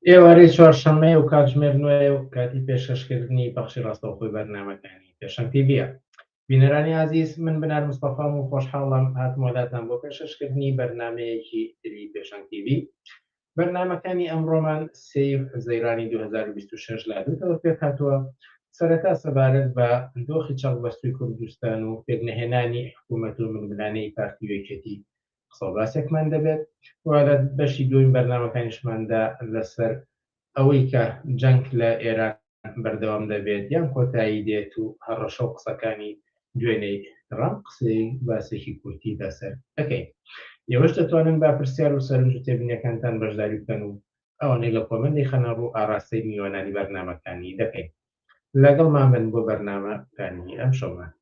ئێوارەی چوارشەممەی و کاتژمێر 9 و کاتی پێشکەشکردنی بەخشی ڕاستەوخۆی بەرنامەکانی پێشەنگ تیڤە. بینەرانی عزیز، من بنار مستەفام و خۆشحاڵم هاتمۆلاتان بۆ پێشکەشکردنی بەرنمەیەکی تری پێشەنگ تیڤ. بەرنامەکانی ئەمڕۆمان سێی حزەیرانی 2026 لا دووتەوە پێک هاتووە. سەرەتا سەبارەت بە دۆخی چاڵبەستووی کوردستان و پێکنەهێنانی حکوومەت و منبلانەی پارتی وێکێتی قسەباسێکمان دەبێت. وارە بەشی دووی بەرنامەکانیشماندا لەسەر ئەوەی کە جەنگ لە ئێران بەردەوام دەبێت یان کۆتایی دێت و هەڕەشە و قسەکانی دوێنەی ڕام قسەی باسێکی کورتی بەسەر ئەەکەین. ئێوەش دەتوانن با پرسیار و سەرنج و تێبینیەکانتان بەشداری بکەن و ئەوانەی لە کۆمەندی خەنەڕ و ئاراستەی میوانانی بەرنامەکانی دەکەین. لەگەڵمان بن بۆ بەرنامەکانی ئەم شەومان.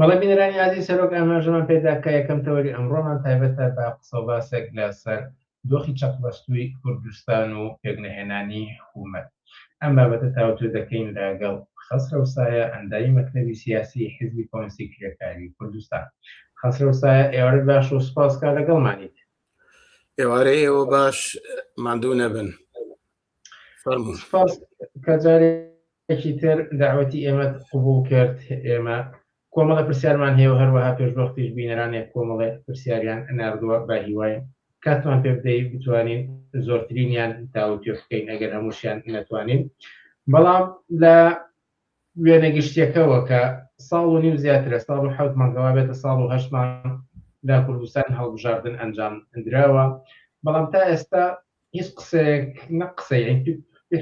بەڵێ بینەرانی عزیز، سەرۆک ئاماژەمان پێداکە یەکەم تەوەری ئەمڕۆمان تایبەتە بە قسەباسێک لەسەر دۆخی چەقبەستووی کوردستان و پێکنەهێنانی حکوومەت. ئەم بابەتە تاوتو دەکەین لەگەڵ خەسرەوسایە ئەندامی مەکتەبی سیاسی حیزبی کۆنگرێسی کرێکاری کوردستان. خەسرەوسایە ئێوارەت باش و سوپاسکە لەگەڵمانیت. ئێوارەی ئێوە باش، ماندوو نەبن. سوپاس کە جارێکی تر داوەتی ئێمە قبوڵ کرد. ئێمە کۆمەڵە پرسیارمان هەیە و هەروەها پێشبەختیش بینەرانێک کۆمەڵێ پرسیاریان ناردووە با هیوای کاتمان پێ بدەیت بتوانین زۆرترینیان تاوتێ بکەین ئەگەر هەمووشیان نەتوانین. بەڵام لە وێنەگشتیەکەوە کە ساڵ و نیم زیاترە، ساڵ و حەوت مانگەوا بێتە ساڵ و هەشت مانگ لە کوردستان هەڵبژاردن ئەنجام دراوە، بەڵام تا ئێستا هیچ قسەیەک نەقسەی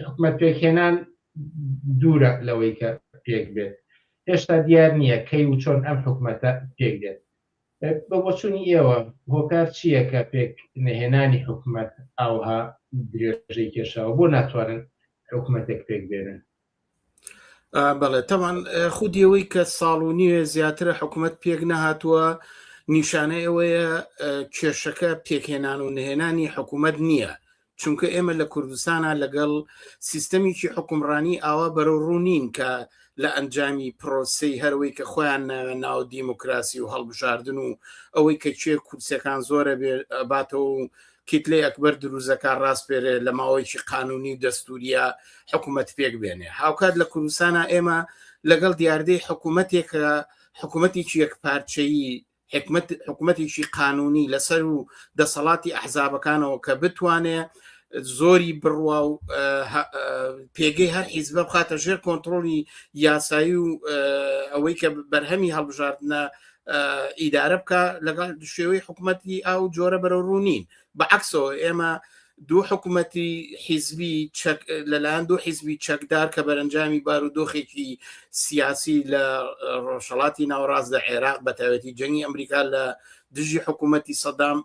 حکوومەت پێکهێنان دوورە لەوەی کە پێک بێت. هێشتا دیار نییە کەی و چۆن ئەم حکوومەتە پێک دێت. بە بۆچوونی ئێوە هۆکار چییە کە پێک نەهێنانی حکوومەت ئاوها درێژەی کێشاوە بۆ ناتوانن حکوومەتێک پێک بێنن؟ بەڵێ تەمان خودیەوەی کە ساڵ و نیوێ زیاترە حکوومەت پێک نەهاتووە نیشانە ئەوەیە کێشەکە پێکهێنان و نهێنانی حکوومەت نییە، چونکە ئێمە لە کوردستانە لەگەڵ سیستەمیکی حکومڕانی ئاوا بەرەو ڕوونین کە لە ئەنجامی پرۆسی هەروەی کە خۆیان ناو دیموکراسی و هەڵبژاردن و ئەوەی کە کوێ کورسەکان زۆرە باتەوە و کیتلەی ئەکبەر دروزەکان ڕاستپێرێ لە ماوەیەکی قانونی و دەستوریە حکوومەت پێک بێنێ. هاوکات لە کوردستانە ئێمە لەگەڵ دیاردەی حکوومەتێکە حکوومەتێکی یەکپارچەیی حکوومەتێکی قانونی لەسەر و دەسەڵاتی ئەحزابەکانەوە کە بتوانێ زۆری بڕوا و پێگەی هەر حیزبە بخاتە ژێر کۆنتڕۆلی یاسایی و ئەوەی کە بەرهەمی هەڵبژاردنە ئیدارە بکە لەگەڵ شێوەی حکوومەتی ئاو جۆرە بەرەو ڕوونین. بەعکسەوە ئێمە دوو حکوومەتی حیزبی لەلایەن دوو حیزبی چەکدار کە بەرەنجامی بارودۆخێکی سیاسی لە ڕۆژهەڵاتی ناوەڕاست لە عێراق بەتایبەتی جەنگی ئەمریکا لە دژی حکوومەتی سەدام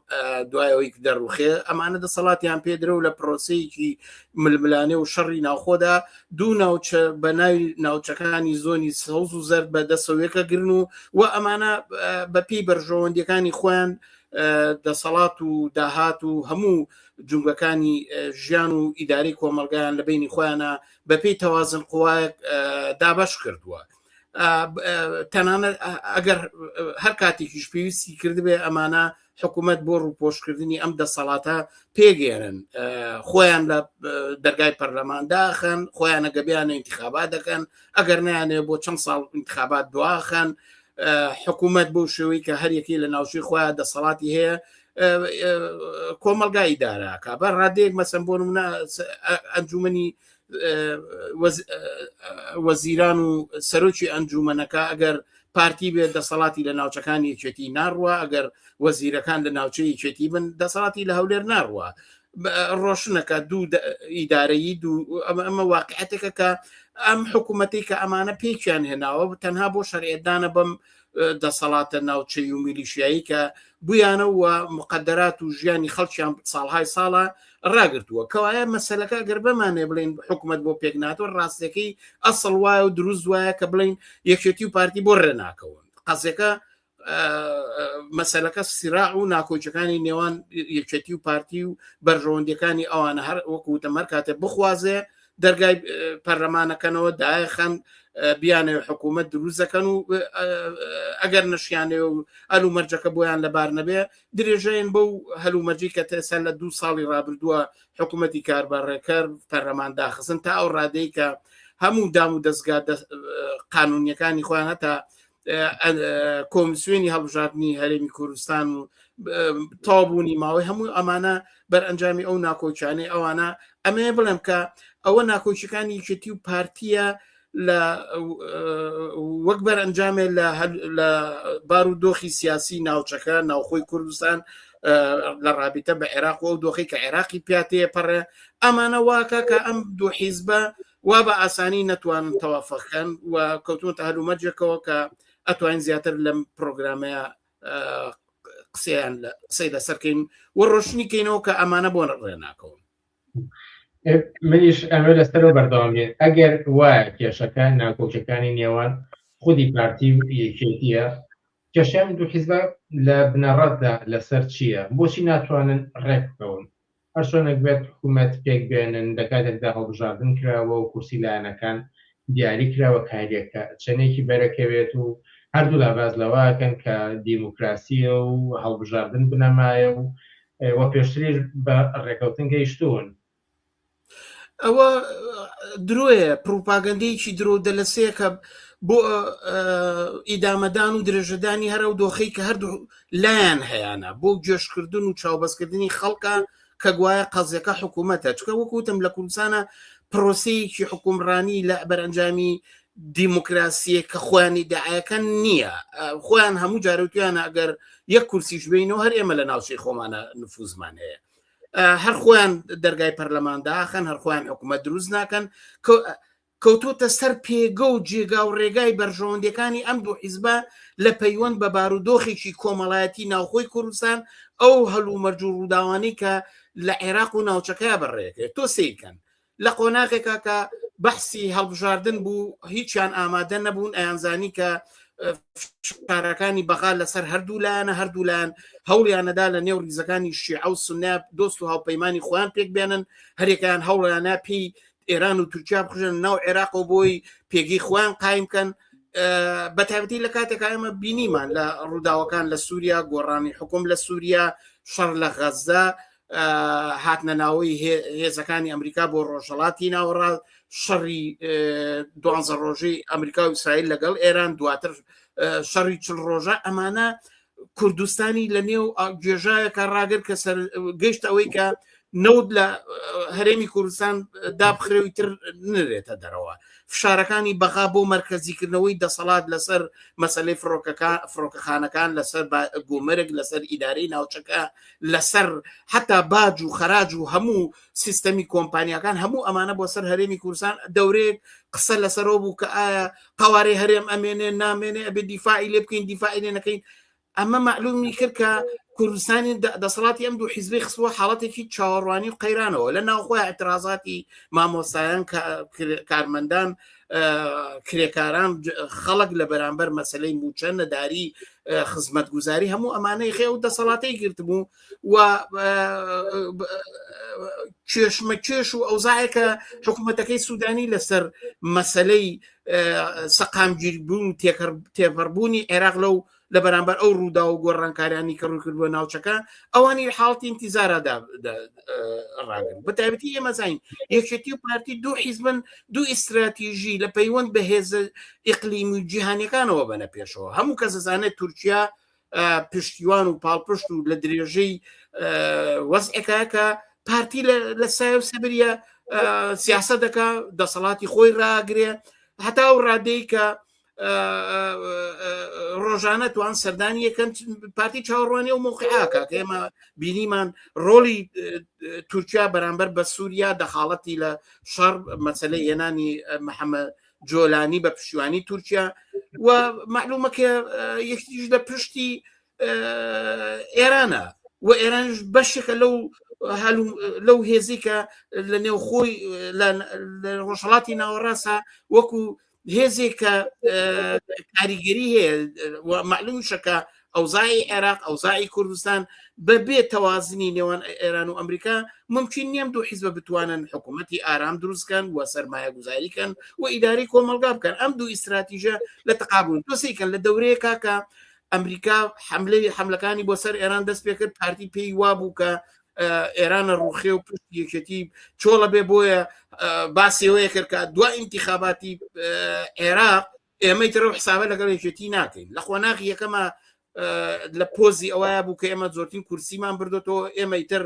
دوایەوەی دەڕوخێ ئەمانە دەسەڵاتیان پێدرە و لە پرۆسەیەکی ململانێ و شەڕی ناوخۆدا دوو ناوچە بە ناوی ناوچەکانی زۆنی سەوز و زەرد بە دەسەوێکە گرن و ئەمانە بەپی بەرژەوەندیەکانی خۆیان دەسەڵات و داهات و هەموو جونگەکانی ژیان و ئیداری کۆمەلگایان لە بینی خۆیانە بەپی تەوازن قوایەک دابەش کردووە. تەنانەت ئەگەر هەر کاتێکیش پێویستی کردبێ ئەمانە حکوومەت بۆ ڕووپۆشکردنی ئەم دەسەڵاتە پێگەێنن، خۆیان لە دەرگای پەرلەمان داخەن، خۆیانە گەبیانە ئینتیخابات دەکەن، ئەگەر نیانێ بۆ چەند ساڵ ئینتیخابات دواخەن. حکوومەت بۆ شێوەی کە هەر یەکی لە ناوچەی خۆیان دەسەڵاتی هەیە کۆمەلگای ئیدارەکە. بە ڕادەیەک مەسەن بۆ نمونە ئەنجومەنی وەزیران و سەرۆکی ئەنجومەنەکە ئەگەر پارتی بێت دەسەڵاتی لە ناوچەکانی یەکێتی ناڕوە، ئەگەر وەزیرەکان لە ناوچەی یەکێتی بن دەسەڵاتی لە هەولێر ناڕوە. ڕۆشنەکە دوو ئیدارەیی ئەمە واقعەتێکە کە ئەم حکوومەتی کە ئەمانە پێکیان هێناوە تەنها بۆ شەریعەتدانە بەم دەسەڵاتە ناوچەی و میلیشیایی کە بویانەوە مقدرات و ژیانی خەڵکیان ساڵهای ساڵە ڕاگرتووە کەوایە مەسەلەکە گەر بمانێ بڵین حکوومەت بۆ پێک ناتوە ڕاستەکەی ئەسڵ وایە و دروست وایە کە بڵین یەکێتی و پارتی بۆ ڕێناکەون قەزێکە مەسەلەکە سیراع و ناکۆچەکانی نێوان یەکێتی و پارتی و بەرژەوەندەکانی ئەوانە هەر وەکوتە مەر کاتێ بخوازێ دەرگای پەرلەمانەکەنەوە دایخەن بیانێ حکوومەت دروست دەکەن و ئەگەر نشیانێ و هەلومەرجەکە بۆیان لەبار نەبێ درێژەیەن بەو هەلومەرجی کە تێسەر لە 2 ساڵی ڕابردووە حکوومەتی کاربەڕێکەر پەرلەمان داخستن تا ئەو ڕادەی کە هەموو دام و دەستگا قانونیەکانی خۆیان هەتا کۆمیسیۆنی هەڵبژاردننی هەرێمی کوردستان و تاوبوونی ماوەی هەموو ئەمانە بەرئەنجامی ئەو ناکۆچانەی ئەوانە ئەمێ بڵێم کە ئەوە ناکۆچەکانی یەکێتی و پارتیە لە وەک بەرئەنجامێ لە بارودۆخی سیاسی ناوچەکە ناوخۆی کوردستان لە ڕابطە بە عێراق و دۆخی کە عێراقی پیاتەیە پەڕێ ئەمانە واکە کە ئەم دوو حیزبە وا بە ئاسانی نەتوانن تەوافەقکەن و کەوتونتە هەلومەرجێکەوە کە ئەتوانین زیاتر لەم پرۆگرامەیە قسەی لەسەرکەین و ڕۆشنیکەینەوە کە ئەمانە بۆ ڕێناکەون. منیش ئەمە لەسەرەوە بەردەوام بێت ئەگەر وایە کێشەکە ناکۆچەکانی نێوان خودی پارتی یەکێتیە کێشەیان دوو حیزبە لە بنەڕەتدا لەسەر چییە؟ بۆچی ناتوانن ڕێک بکەون؟ هەر چۆنێک بێت حکوومەت پێک بێنن لەکاتێکدا هەڵبژاردن کراوە و کورسی لایەنەکان دیاری کراوە کارێکە چەندێکی بەرەکەوێت و هەردوو لاواز لەواکەن کە دیموکراسیە و هەڵبژاردن بنەمایە و پێشتریش بە ڕێکەوتن گەیشتوون. ئەوە درۆیە پروپاگەندەیەکی درۆ دەلەسەیەکە بۆ ئیدامەدان و درێژەدانی هەرە و دۆخەی کە هەردوو لایەن هەیەە بۆ گێشتکردن و چاوبەستکردنی خەڵکە کە گوایە قەزەکە حکوومەتە چکە وەکوتم لە کوردستانە پرۆسەیەکی حکومڕانی لە بەرئەنجامی دیموکراسیە کە خۆیانی داعایەکان نییە خۆیان هەموو جارەوتیانە ئەگەر یەک کورسیش بینەوە هەر ئێمە لە ناوچەی خۆمانە نفوزمان هەیە هەر خۆیان دەرگای پەرلەمان داخەن هەر خۆیان حکوومەت دروست ناکەن کەوتۆتە سەر پێگە و جێگا و ڕێگای بەرژەوەندەکانی ئەم دوو حیزبە لە پەیوەند بە بارودۆخێکی کۆمەڵایەتی ناوخۆی کوردستان ئەو هەلومەرج و ڕووداوانی کە لە عێراق و ناوچەکەی بەڕێکێت تۆ سیرکەن لە قۆناغێکا کە بەحسی هەڵبژاردن بوو هیچیان ئامادە نەبوون ئەیانزانی کە شارەکانی بەغا لەسەر هەردوو لایەن هەوڵیانەدا لە نێو ریزەکانی شیعە و سونیا دۆست و هاوپەیمانی خۆیان پێک بێنن هەرێکیان هەوڵیانە پێی ئێران و تورکیا بخژن ناو عێراق و بۆی پێگەی خۆیان قایم بکەن بە تایبەتی لە کاتێکا ئێمە بینیمان لە ڕووداوەکان لە سووریا گۆڕانی حکوم لە سووریا شەڕ لە غەزە هاتنە ناوەی هێزەکانی ئەمریکا بۆ ڕۆژهەڵاتی ناوەڕا شەڕی 12 ڕۆژەی ئەمریکا و ئیسرائیل لەگەڵ ئێران دواتر شەڕی 40 ڕۆژە ئەمانە کوردستانی لە نێو گوێژایەکە ڕاگر کە گەشت ئەوەی کە نەود لە هەرێمی کوردستان دابخرێوی تر نرێتە دەرەوە فشارەکانی بەغا بۆ مەرکەزیکردنەوەی دەسەڵات لەسەر مەسەلەی فڕۆکەخانەکان لەسەر گۆمەرگ لەسەر ئیدارەی ناوچەکە لەسەر حتا باج و خەراج و هەموو سیستەمی کۆمپانیەکان هەموو ئەمانە بۆ سەر هەرێمی کوردستان دەورێت قسە لەسەرەوە بوو کە ئایا قەوارەی هەرێم ئەمێنێ نامێنێ ئەبێ دیفاعی لێ بکەین دیفاعی لێ نەکەین ئەمە معلومی کرد کە کوردستانی دەسەڵاتی ئەم دوو حیزبی خستووە حاڵەتێکی چاوەڕوانی و قەیرانەوە لە ناوخۆی اعتراضاتی مامۆستایان کارمەندان کرێکاران خەڵک لە بەرامبەر مەسەلەی موچە نەداری خزمەتگوزاری هەموو ئەمانەی خێ و دەسەڵاتی گرتبوو و کێشمەکێش و ئەوزایەکە حکوومەتەکەی سوودانی لەسەر مەسەلەی سەقامگیربوون و تێپەڕبوونی عێراق لەو لە بەرامبەر ئەو ڕوودا و گۆڕانکاریانی کە ڕووکردووە ناوچەکە ئەوانی حاڵتی انتیزارەدا ڕاگرن بە تایبەتی ئێمە زین یەکێتی و پارتی دوو حیزبن دوو ئیستراتیژی لە پەیوەند بە هێزە ئیقلیمی و جیهانیەکانەوە بەنە پێشەوە هەموو کەس دەزانێت تورکیا پشتیوان و پاڵپشت و لە درێژەی وەزعێکە کە پارتی لە سایە و سەبریە سیاسە دەکا دەسەڵاتی خۆی ڕاگرێ هەتا و ڕادەی کە ڕۆژانە توان سەردانی یەکەن پارتی چاوەڕوانی و موقعاکە کە ئێمە بینیمان ڕۆلی تورکیا بەرامبەر بە سووریا دەخاڵەتی لە شەڕ مەسەلەی هێنانی محەممەد جۆلانی بە پشتیوانی تورکیا و معلومە کە یەکتیش لە پشتی ئێرانە و ئێرانش بەشێکە لەو هێزی کە لە نێوخۆی لە ڕۆژهەڵاتی ناوەڕاستە وەکو هێزێک کە کاریگەری هەیە معلومشە کە ئەوزای عێراق ئەوزای کوردستان بەبێ تەوازنی نێوان ئێران و ئەمریکا ممکن نییە دوو حیزبە بتوانن حکوومەتی ئارام دروستکەن و سەرمایە گوزاریکەن و ئیداری کۆمەلگا بکەن ئەم دوو ئیستراتیژە لە تەقابوون دۆسیکەن لە دەورەیەکا کە ئەمریکا حملەکانی بۆ سەر ئێران دەست پێ کرد پارتی پێی وابوو کە ئێرانە ڕوخێ و پشتی یەکێتی چۆڵە بێ بۆیە باسیەوەیە کرد کە دوای ئینتیخاباتی عێراق ئێمەی ترە حسابە لەگەڵ یەکێتی ناکەین لە خۆناغی یەکەمە لە پۆزی ئەوەیە بوو کە ئێمە زۆرترین کورسیمان بردوەوە ئێمەی تر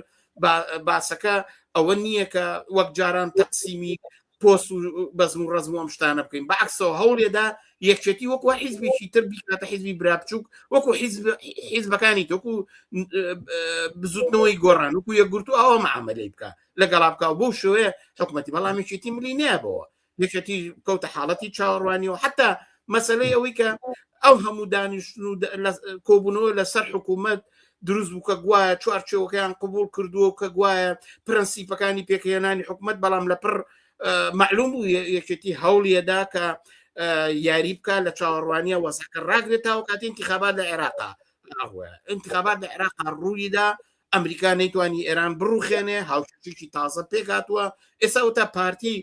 باسەکە ئەوە نییە کە وەک جاران تەقسیمی پۆست و بەزم و ڕزم و ئەم شتانە بکەین بەعکسەوە هەوڵێدا یەکچێتی وەکو حیزبێکی تر بیکاتە حیزبی برابچووک وەکو حیزبەکانی تۆکو بزوتنەوەی گۆڕان وەکو یەکگرتو ئەوە معاملەی بکە لەگەڵا بکە و بەو شوەیە حکومەتی بەڵامێکێتی ملی نیابەوە یەکێتی کەوتە حاڵەتی چاوەڕوانیەوە حتا مەسەلەی ئەوەی کە ئەو هەموو دانیشتن و کۆبوونەوە لەسەر حکوومەت دروست بوو کە گوایە چوارچێوەکەیان قبول کردووە کە گوایە پرەنسیپەکانی پێکهێنانی حکوومەت بەڵام لە پڕ معلوم بوو یەکێتی هەوڵیەدا کە یاری بکە لە چاوەڕوانیە وەزەکە ڕاگرێتەوە کاتی انتخابات لە عێراقا انتخابات لە عێراقا ڕوویدا ئەمریکا نەیتوانی ئێران بڕوخێنێ هاوشێکی تازە پێکاتوە ئێستا تا پارتی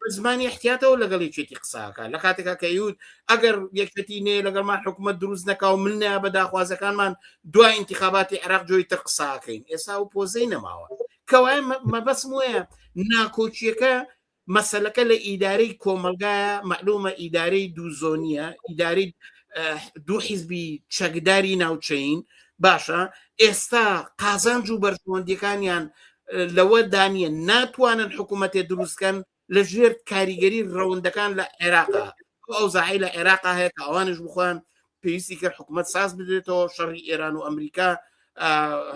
زمانی احتیاتەوە لەگەڵ یەکێتی قساکە لە کاتێکا کە یود ئەگەر یەکێتی نێ لەگەڵمان حکوومەت دروست نەکا و منە بە داخوازەکانمان دوای انتخاباتی عێراق جۆی تر قساکەین ئێستا و پۆزەی نەماوە کەوای مەبەسم وەیە ناکۆچیەکە مەسەلەکە لە ئیدارەی کۆمەلگایە معلومە ئیدارەی دوو زۆنیە ئیدارەی دوو حیزبی چەکداری ناوچەین باشە ئێستا قازانج و بەرژەوەندیەکانیان لەوە دانیە ناتوانن حکوومەتێ دروستکەن لە ژێر کاریگەری ڕەوندەکان لە عێراقا ئەو زاعی لە عێراقا هەیە کە ئەوانش بخۆیان پێویستی کرد حکوومەت ساز بدرێتەوە شەڕی ئێران و ئەمریکا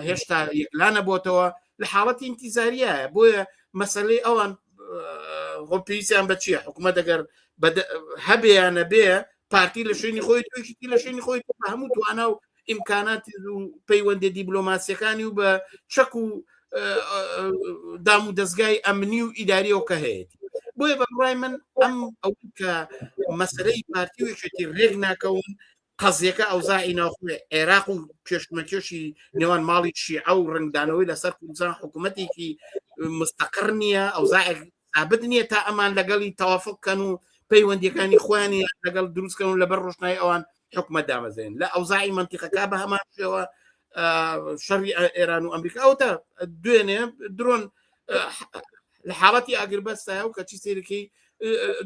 هێشتا یەکلانە بۆتەوە لە حاڵەتی انتیزاریە بۆیە مەسەلەی ئەوان پێویستیان بە چییە حکوومەت ئەگەر هەبێیانە بێ پارتی لە شوێنی خۆی توێشتی لە شوێنی خۆی هەموو توانە و ئیمکاناتی و پەیوەندی دیبلۆماسیەکانی و بە چەک و دام و دەستگای ئەمنی و ئیداریەوە کە هەیەی بۆیە بەڕای من ئەم ئەو کە مەسەلەی پارتی و یەکێتی ڕێک ناکەون قەزیەکە ئەوزاعی ناوخۆی عێراق و پێشمەکێشی نێوان ماڵی شیعە و ڕنگدانەوەی لەسەر کوردستان حکوومەتێکی مستەقر نییە ئەوزاعی ثابت نییە تا ئەمان لەگەڵی تەوافق کەن و پەیوەندیەکانی خۆیانی لەگەڵ دروستکەن و لەبەر ڕۆشنایی ئەوان حکومەت دامەزێن لە ئەوزاعی منتیقەکە بە هەمان شێوە شەڕی ئێران و ئەمریکا ئەو تا دوێنێ درۆن لە حاڵەتی ئاگربەستایە و کەچی سێرەکەی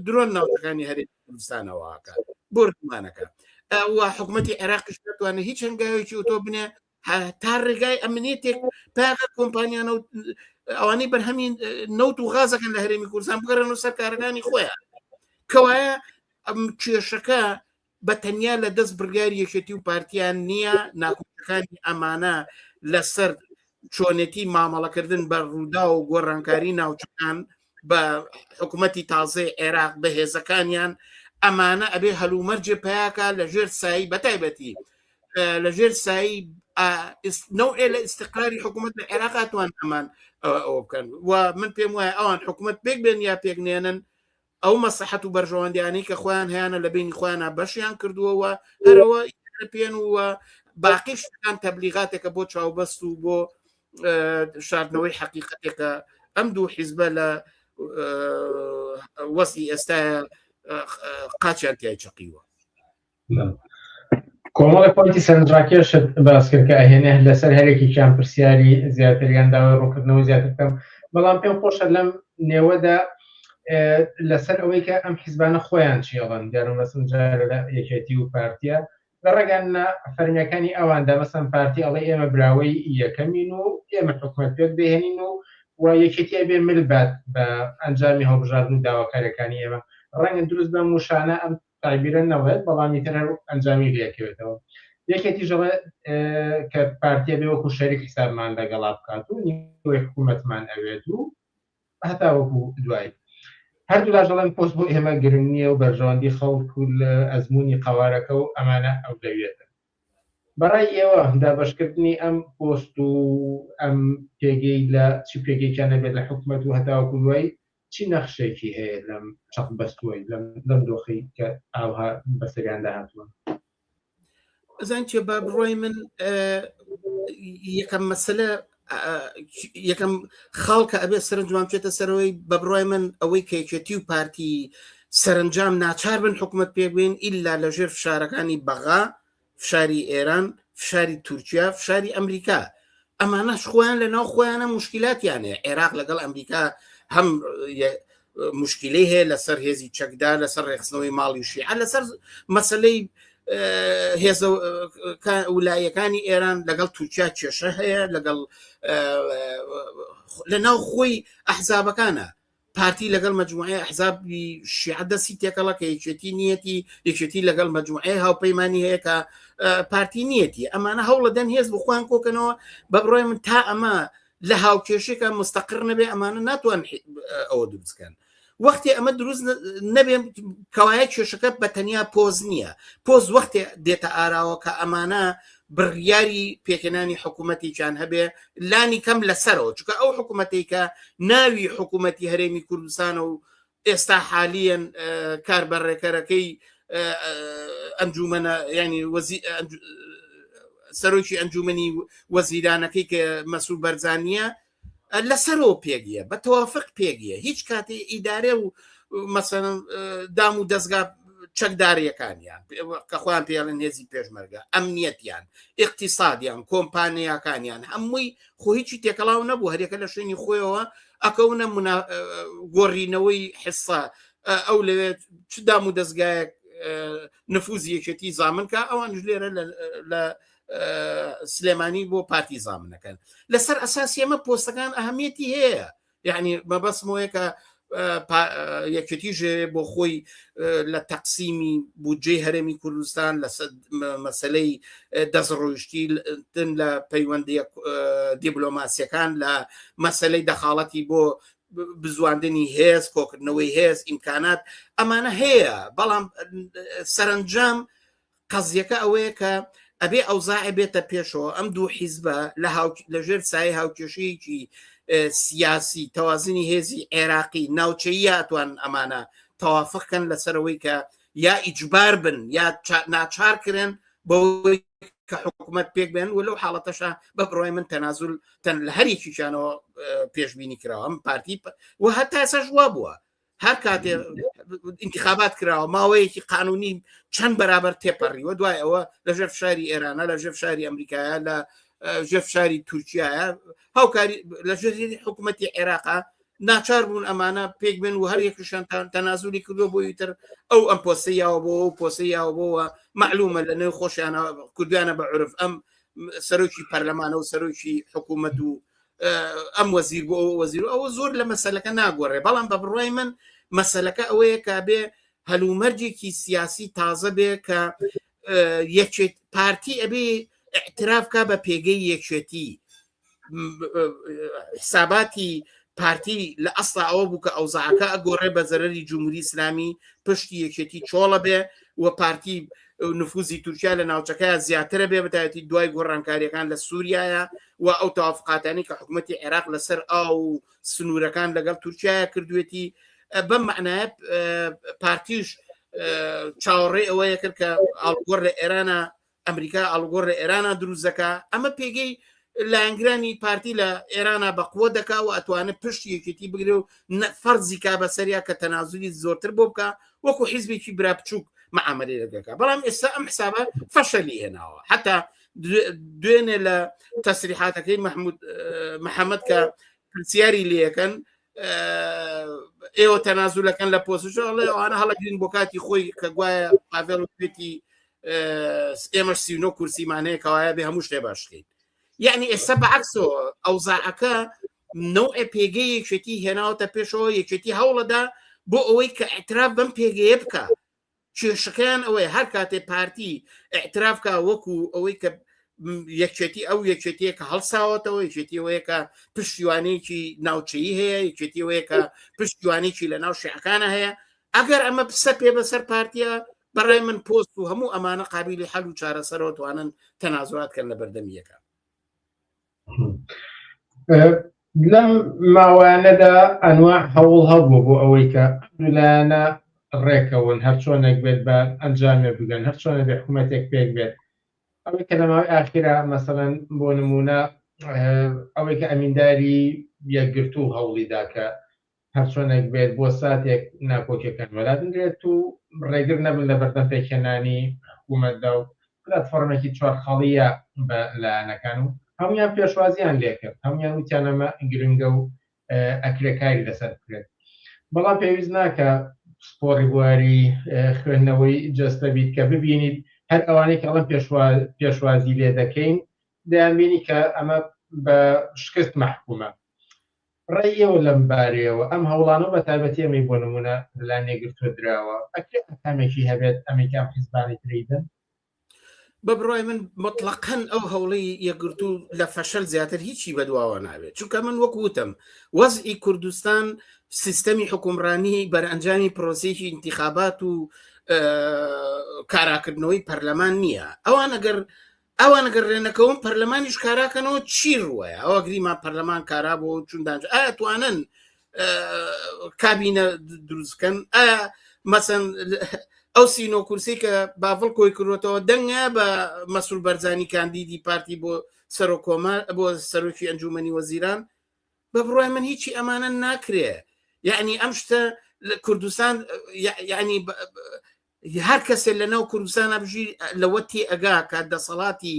درۆن ناوچەکانی هەرێمی کوردستانەوەکە بۆرگمانەکە و حکوومەتی عێراقیش دەتوانێت هیچ هەنگاوێکی ئۆتۆ بنێ تا ڕێگای ئەمنیەتێک پاگە کۆمپانیانە و ئەوانەی بەرهەمی نەوت و غازەکەن لە هەرێمی کوردستان بگەڕێن و سەر کارەکانی خۆیان کەوایە ئەم کێشەکە بە تەنیا لە دەست بڕگاری یەکێتی و پارتیان نییە ناکۆچەکانی ئەمانە لەسەر چۆنێتی مامەڵەکردن بە ڕوودا و گۆڕانکاری ناوچەکان بە حکوومەتی تازای عێراق بە هێزەکانیان ئەمانە ئەبێ هەلومەرجێ پیاکە لە ژێر سایی بەتایبەتی لە ژێر سایی نەوعێ لە ئیستقراری حکوومەت لە عێراق توان ئەمان ئەوە بکەن و من پێم وایە ئەوان حکوومەت پێک بێن یا پێکنێنن ئەو مەسەحەت و بەرژەوەندیانەی کە خۆیان هیانە لە بینی خۆیانە بەشیان کردووەوە هەرەوە پێن و باقی شتەکان تەبلیغاتێکە بۆ چاوبەست و بۆ شاردنەوەی حەقیقەتێکە ئەم دوو حیزبە لە وەسی ئێستا قاچیان تیای چەقیوە کۆمەڵی پۆیتی سەرنجڕاکێشت باس کرد کە ئەهێنێ لەسەر هەرێکیان پرسیاری زیاتریان داوای ڕوونکردنەوە زیاتر بکەم بەڵام پێم خۆشە لەم نێوەدا لەسەر ئەوەی کە ئەم حیزبانە خۆیان چێڵن دیارم بەسم جارە یەکێتی و پارتیە لە ڕێگانە فەرمیەکانی ئەواندا مەسەن پارتی ئەڵێ ئێمە براوەی یەکەمین و ئێمە حکوومەت پێک بهێنین و یەکێتی بێ ملبات بە ئەنجامی هەڵبژاردن و داواکاریەکانی ئێمە ڕەنگە دروست بە موشانە ئەم تعبیرە نەوێت بەڵامی تر ئەنجامی لێکەوێتەوە یەکێتی ژەڵێ کە پارتیە بێ وەکو شەریک حسابمان لەگەڵا بکات و نیوەی حکوومەتمان ئەوێت و هەتا وەکو دوای هەردوو لاژەڵەن پۆست بۆ ئێمە گرنگ نییە و بەرژەوەندی خەڵکو لە ئەزمموی قەوارەکە و ئەمانە ئەولەویێتن. بەڕای ئێوە دابشکردنی ئەم پۆست و ئەم پێگەی لە چی پێگەیکیانە بێت لە حکوومەت و هەتاوەکو دوای چی نەخشێکی هەیە لەم چەق بەستووی لەم دۆخی کە ئاوها بەسەریاندا هاتووە؟ زانکێ با بڕۆی من یەکەم مەسەلە یەکەم خاڵکە ئەبێ سەرنجام بچێتە سەرەوەی بە بڕای من ئەوەی کەیکێتی و پارتی سەرنجام ناچار بن حکوومەت پێبووین ئیلا لەژێر فشارەکانی بەغا، فشاری ئێران، فشاری تورکیا، فشاری ئەمریکا. ئەمانەش خۆیان لە ناو خۆیانە مشکلاتیانێ. عێراق لەگەڵ ئەمریکا هەم مشکلەی هەیە لەسەر هێزی چەکدا، لەسەر ڕێخستنەوەی ماڵی شیعە، لەسەر مەسەلەی هێزە وولایەکانی ئێران لەگەڵ تورکیا کێشە هەیە، لەگەڵ لە ناو خۆی ئەحزابەکانە. پارتی لەگەڵ مەجموعەیە ئەحزابی شیعە دەستی تێکەڵە کە یەکێتی نیەتی، یەکێتی لەگەڵ مەجموعەیە هاوپەیمانی هەیە کە پارتی نیەتی. ئەمانە هەوڵە دەن هێز بخۆیان کۆکەنەوە. بە بڕۆی من تا ئەمە لە هاوکێشێکە مستەقر نەبێ ئەمانە ناتوان ئەوە دروستکەن. وەختی ئەمە دروست نەبێ کەوایە کێشەکە بە تەنیا پۆز نییە. پۆز وەختی دێتە ئاراوە کە ئەمانە بڕیاری پێکەنانی حکوومەتێکیان هەبێ لانی کەم لەسەرەوە، چونکە ئەو حکوومەتێک کە ناوی حکوومەتی هەرێمی کوردستانە و ئێستا حالیەن کاربەڕێکەرەکەی ئەنجومەنە ینی سەرۆکی ئەنجومەنی وەزیرانەکەی کە مەسوول بەرزانیە لەسەرەوە پێگیە، بە تەوافق پێگیە. هیچ کاتێ ئیدارێ و مەسەڵەن دام و دەستگا چەکداریەکانیان کە خۆیان پێڵێن هێزی پێشمەرگە، ئەمنیەتیان، ئیقتیسادیان، کۆمپانیاکانیان هەمووی خۆ هیچی تێکەڵاو نەبوو، هەرێکە لە شوێنی خۆیەوە ئەکەونە گۆڕینەوەی حسا ئەو لەوێت چ دام و دەستگایەک نفوزی یەکێتی زامنکە ئەوانش لێرە لە سلێمانی بۆ پارتی زامنەکەن. لەسەر ئەساسی ئەمە پۆستەکان ئەهەمیەتی هەیە، یعنی مەبەستمەوەیە کە یەکێتیژێ بۆ خۆی لە تەقسیمی بودجەی هەرێمی کوردستان لە مەسلەی دەستڕۆیشتی لە پەیوەندی دیبلۆماسیەکان، لە مەسلەی دەخاڵەتی بۆ بزواندنی هێز، کۆکردنەوەی هێز، ئیمکانات ئەمانە هەیە. بەڵام سەرنجام قەزیەکە ئەوەیە کە ئەبێ ئەوزاعی بێتە پێشەوە ئەم دوو حیزبە لەژێر سایە هاوکێشەیەکی سیاسی تەوازنی هێزی عێراقی ناوچەیە ئەتوان ئەمانە تەوافقکەن لەسەرەوەی کە یا ئیجبار بن یا ناچارکردن بەوەی کە حکوومەت پێک بێن و لەو حاڵەتەشە بە بڕۆی من تەنازول لە هەریەکیشانەوە پێشبینی کراوە. ئەم پارتی و هەتا ئێساش وا بووە هەر کاتێ انتخابات کراوە ماوەیەکی قانونی چەند بەرابەر تێپەڕیوە، دوای ئەوە لەژێر فشاری ئێرانە، لەژێر فشاری ئەمریکایە، لە ژێر فشاری تورکیایە، هاوکاری لەژێر حکوومەتی عێراقا ناچار بوون ئەمانە پێک بن و هەر یەکشان تەنازولی کردو بۆ یتر ئەو ئەم پۆستەیاوە بۆ ئەو پۆستەیاوە بۆەوە معلومە لە نێو خۆشیانە کوردیانە بە عرف ئەم سەرۆکی پەرلەمانە و سەرۆکی حکوومەت و ئەم وەزیر بۆ ئەو وەزیر و ئەوە زۆر لە مەسەلەکە ناگۆڕێ. بەڵام بە بڕای من مەسەلەکە ئەوەیە کە بێ هەلومەرجێکی سیاسی تازە بێ کە یەکێت پارتی ئەبێ اعترافکە بە پێگەی یەکێتی. حساباتی پارتی لە ئەسڵا ئەوە بوو کە ئەوزاعەکە ئەگۆڕێ بە زەرەری جمهوری ئیسلامی پشتی یەکێتی چۆڵە بێ و پارتی نفوزی تورکیا لە ناوچەکە زیاترە بێ بەتایەتی دوای گۆڕانکاریەکان لە سووریایە و ئەو تەوافقاتانی کە حکوومەتی عێراق لەسەر ئاو سنوورەکان لەگەڵ تورکیایە کردوێتی. بەم معنایە پارتیش چاوەڕێ ئەوەیە کرد کە ئاڵگۆڕ لە ئێرانە ئەمریکا ئاڵگۆڕ لە ئێرانە دروستەکە. ئەمە پێگەی لایەنگرانی پارتی لە ئێرانە بەقوە دەکا و ئەتوانێت پشتی یەکێتی بگرێ و فەرزی کا بەسەریا کە تەنازولی زۆرتر بۆ بکە وەکو حیزبێکی برا بچووک معاملەی دەکا. بەڵام ئێستا ئەم حسابە فەشەلی هێناوە. حتا دوێنێ لە تەسریحاتەکەی محەممەد کە پرسیاری لەکەن ئێوە تەنازولەکەن لە پۆسش ئەوانە هەڵەگرین بۆ کاتی خۆی کە گوایە پاڤێڵ پێتی ئێمە 39 کورسیمانەیە کەوایە بێ هەموو شتێ باشکەین. یعنی ئێستا بەعکسەوە ئەوزاعەکە نەوعێ پێگەی یەکێتی هێناوەتە پێشەوە، یەکێتی هەوڵەدا بۆ ئەوەی کە ئەعتراف بەم پێگەیە بکە. کێشەکەیان ئەوەیە هەر کاتێ پارتی ئەعترافکە وەکو ئەوەی کە یەکێتی ئەو یەکێتیە کە هەڵساوەتەوە یەکێتیەوەیە کە پشتیوانەیەکی ناوچەیی هەیە یەکێتیەوەیە کە پشتیوانێکی لە ناو شیعەکانە هەیە ئەگەر ئەمە پسە پێ بەسەر پارتیە بەڕای من پۆست و هەموو ئەمانە قابلی حەل و چارەسەرەوە توانن تەنازواتکەن لە بەردەمیەکە لەم ماوانەدا ئەنواع هەوڵ هەبوو بۆ ئەوەی کە لایەنە ڕێکەون هەر چۆنێک بێت بە ئەنجامێ بگەن هەر چۆنە بێ حکوومەتێک پێک بێت ئەوەی کە لەماوەی ئاخیرا مەسەڵەن بۆ نمونە ئەوەی کە ئەمینداری یەکگرتوو هەوڵیدا کە هەر چۆنێک بێت بۆ ساتێک ناکۆکیەکان وەلادنرێت و ڕێگر نەبن لە بەردەم پێکهێنانی حکوومەتدا و پلەتفۆرمێکی چوارخەڵیە بە لایەنەکان و هەمویان پێشوازیان لێکرد هەمویان وتیانەمە گرنگە و ئەکرێکاری لەسەر بکرێت بەڵام پێویست ناکە سپۆڕی بواری خوێندنەوەی جەستە بیت کە ببینیت هەر ئەوانەی کە ئەڵەن پێشوازی لێ دەکەین دەیانبینی کە ئەمە بە شکست مەحکومە ڕێی ئێوە لەم بارەیەوە ئەم هەوڵانە بە تایبەتی ئەمەی بۆ نمونە لە نێگرتووە دراوە ئەکامێکی هەبێت ئەمریکان حیزبانی تریدن بە بڕای من مطلقەن ئەو هەوڵی یەکگرتوو لە فەشەل زیاتر هیچی بەدواوە نابێت چونکە من وەک وتم وەزئی کوردستان سیستەمی حکومڕانی بەرئەنجامی پرۆسێکی انتخابات و کاراکردنەوەی پەرلەمان نییە ئەوان ئەگەر ڕێنەکەون پەرلەمانیش کاراکەنەوە چی ڕوایە ئەوە گریمان پەرلەمان کارا بۆ چوندانج ئایا توانن کابینە دروستکەن ئایا مەسەن ئەو سینۆ کورسی کە باڤڵ کۆی کردوێتەوە دەنگە بە مەسوول بەرزانی کاندیدی پارتی بۆ سەرۆکۆمە بۆ سەرۆکی ئەنجومەنی وەزیران بە بڕای من هیچی ئەمانە ناکرێ یعنی ئەم شتە کوردستان یعنی هەر کەسێ لەناو کوردستان بژی لەوە تێ ئەگا کە دەسەڵاتی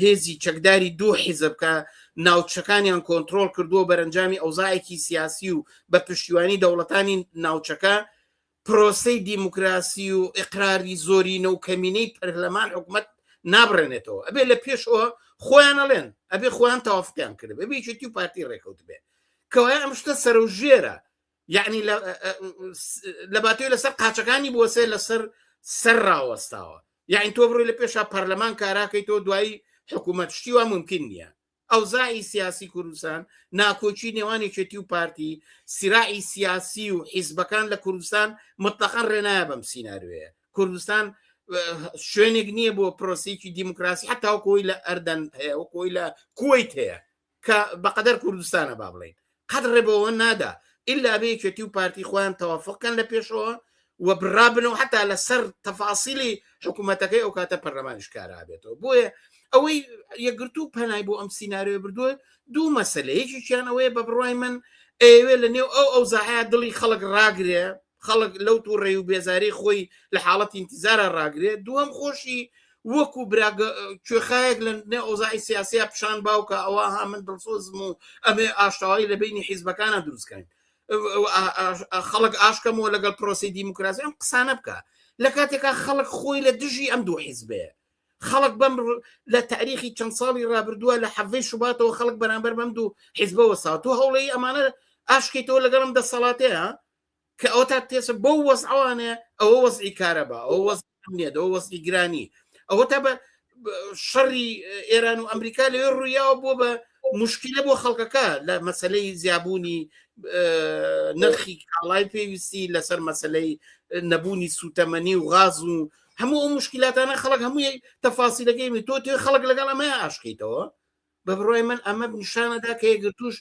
هێزی چەکداری دوو حیزب کە ناوچەکانیان کۆنتترۆل کردووە بەرەنجامی ئەوزایەکی سیاسی و بە پشتیوانی دەوڵەتانی ناوچەکە پرۆسەی دیموکراسی و ئقراری زۆرینە و کەمینەی پەرلەمان حکوومەت نابڕێنێتەوە ئەبێ لە پێشەوە خۆیان ئەڵێن ئەبێ خۆیان تەوافقیان کرد بەبێ یەکێتی و پارتی ڕێکەوت بێ کەوایە ئەم شتە سەرۆژێرە یعنی لە باتوێ لەسەر قاچەکانی بۆسێ لەسەر سەر ڕاوەستاوە یعنی تۆ بڕۆی لە پێشە پەرلەمان کاراکەیتەوە دوایی حکوومەت شتی وا ممکن نییە ئەوزای سیاسی کوردستان ناکۆچی نێوانێکێتی و پارتی سیراعی سیاسی و حیزبەکان لە کوردستان مطلقاً ڕێنایە بەم سیناریوەیە کوردستان شوێنێک نییە بۆ پرۆسێکی دیموکراسی حتا کۆی لە ئەردەن هەیە و کۆی لە کویت هەیە کە بەقەدەر کوردستانە با بڵین قەت ڕێبەوە نادا ئللا بەیەکێتی و پارتی خۆیان تەوافقکەن لە پێشەوە و بڕابنەوە حتا لەسەر تەفاسیلی حکوومەتەکەی ئەو کاتە پەرلەمانیش کارا بێتەوە بۆیە ئەوەی یەکگرتوو پەنای بۆ ئەم سیناریۆ بردووە دوو مەسەلەیەکیان ئەوەیە بە بڕای من ئەوێ لە نێو ئەو زاهەیە دڵی خەڵک ڕاگرێ خەڵک لەو تو ڕێ و بێزاری خۆی لە حاڵەتی ئینتیزارە ڕاگرێت دووەم خۆشی وەکو کوێخایەک لە نێو ئەوزای سیاسیە پیشان باوکە ئەوە ها من دڵسۆزم و ئەمێ ئاشتاوایی لە بینی حیزبەکانە دروستکەین خەڵک ئاشکەمەوە لەگەڵ پرۆسی دیموکراسی ئەم قسانە بکە لە کاتێکا خەڵک خۆی لە دژی ئەم دوو حیزبەیە خەڵک بەم لە تاریخی چەند ساڵی ڕابردووە لە حەڤەی شوباتەوە خەڵک بەرامبەر بەم دوو حیزبەوە ساوە تۆ هەوڵەی ئەمانە ئاشکەیتەوە لەگەڵم دەسەڵاتەیە کە ئەو تا تێسە بۆ وەزعوانێ ئەوە وەزعی کارەبا ئەوە وەزعی ئەمنیەت ئەوە وەزعی گرانی ئەوە تا بە شەڕی ئێران و ئەمریکا لەوێ ڕوویاوە بۆ بە مشکلە بۆ خەڵکەکە لە مەسەلەی زیابوونی نرخی کاڵای پێویستی لەسەر مەسەلەی نەبوونی سوتەمەنی و غاز و هەموو ئەو مشکلاتانە خەڵک هەمووی تەفاسیلەکەی تۆ توێ خەڵک لەگەڵ ئەمە ئاشکەیتەوە بە بڕای من ئەمە نیشانەدا کە یەکگرتووش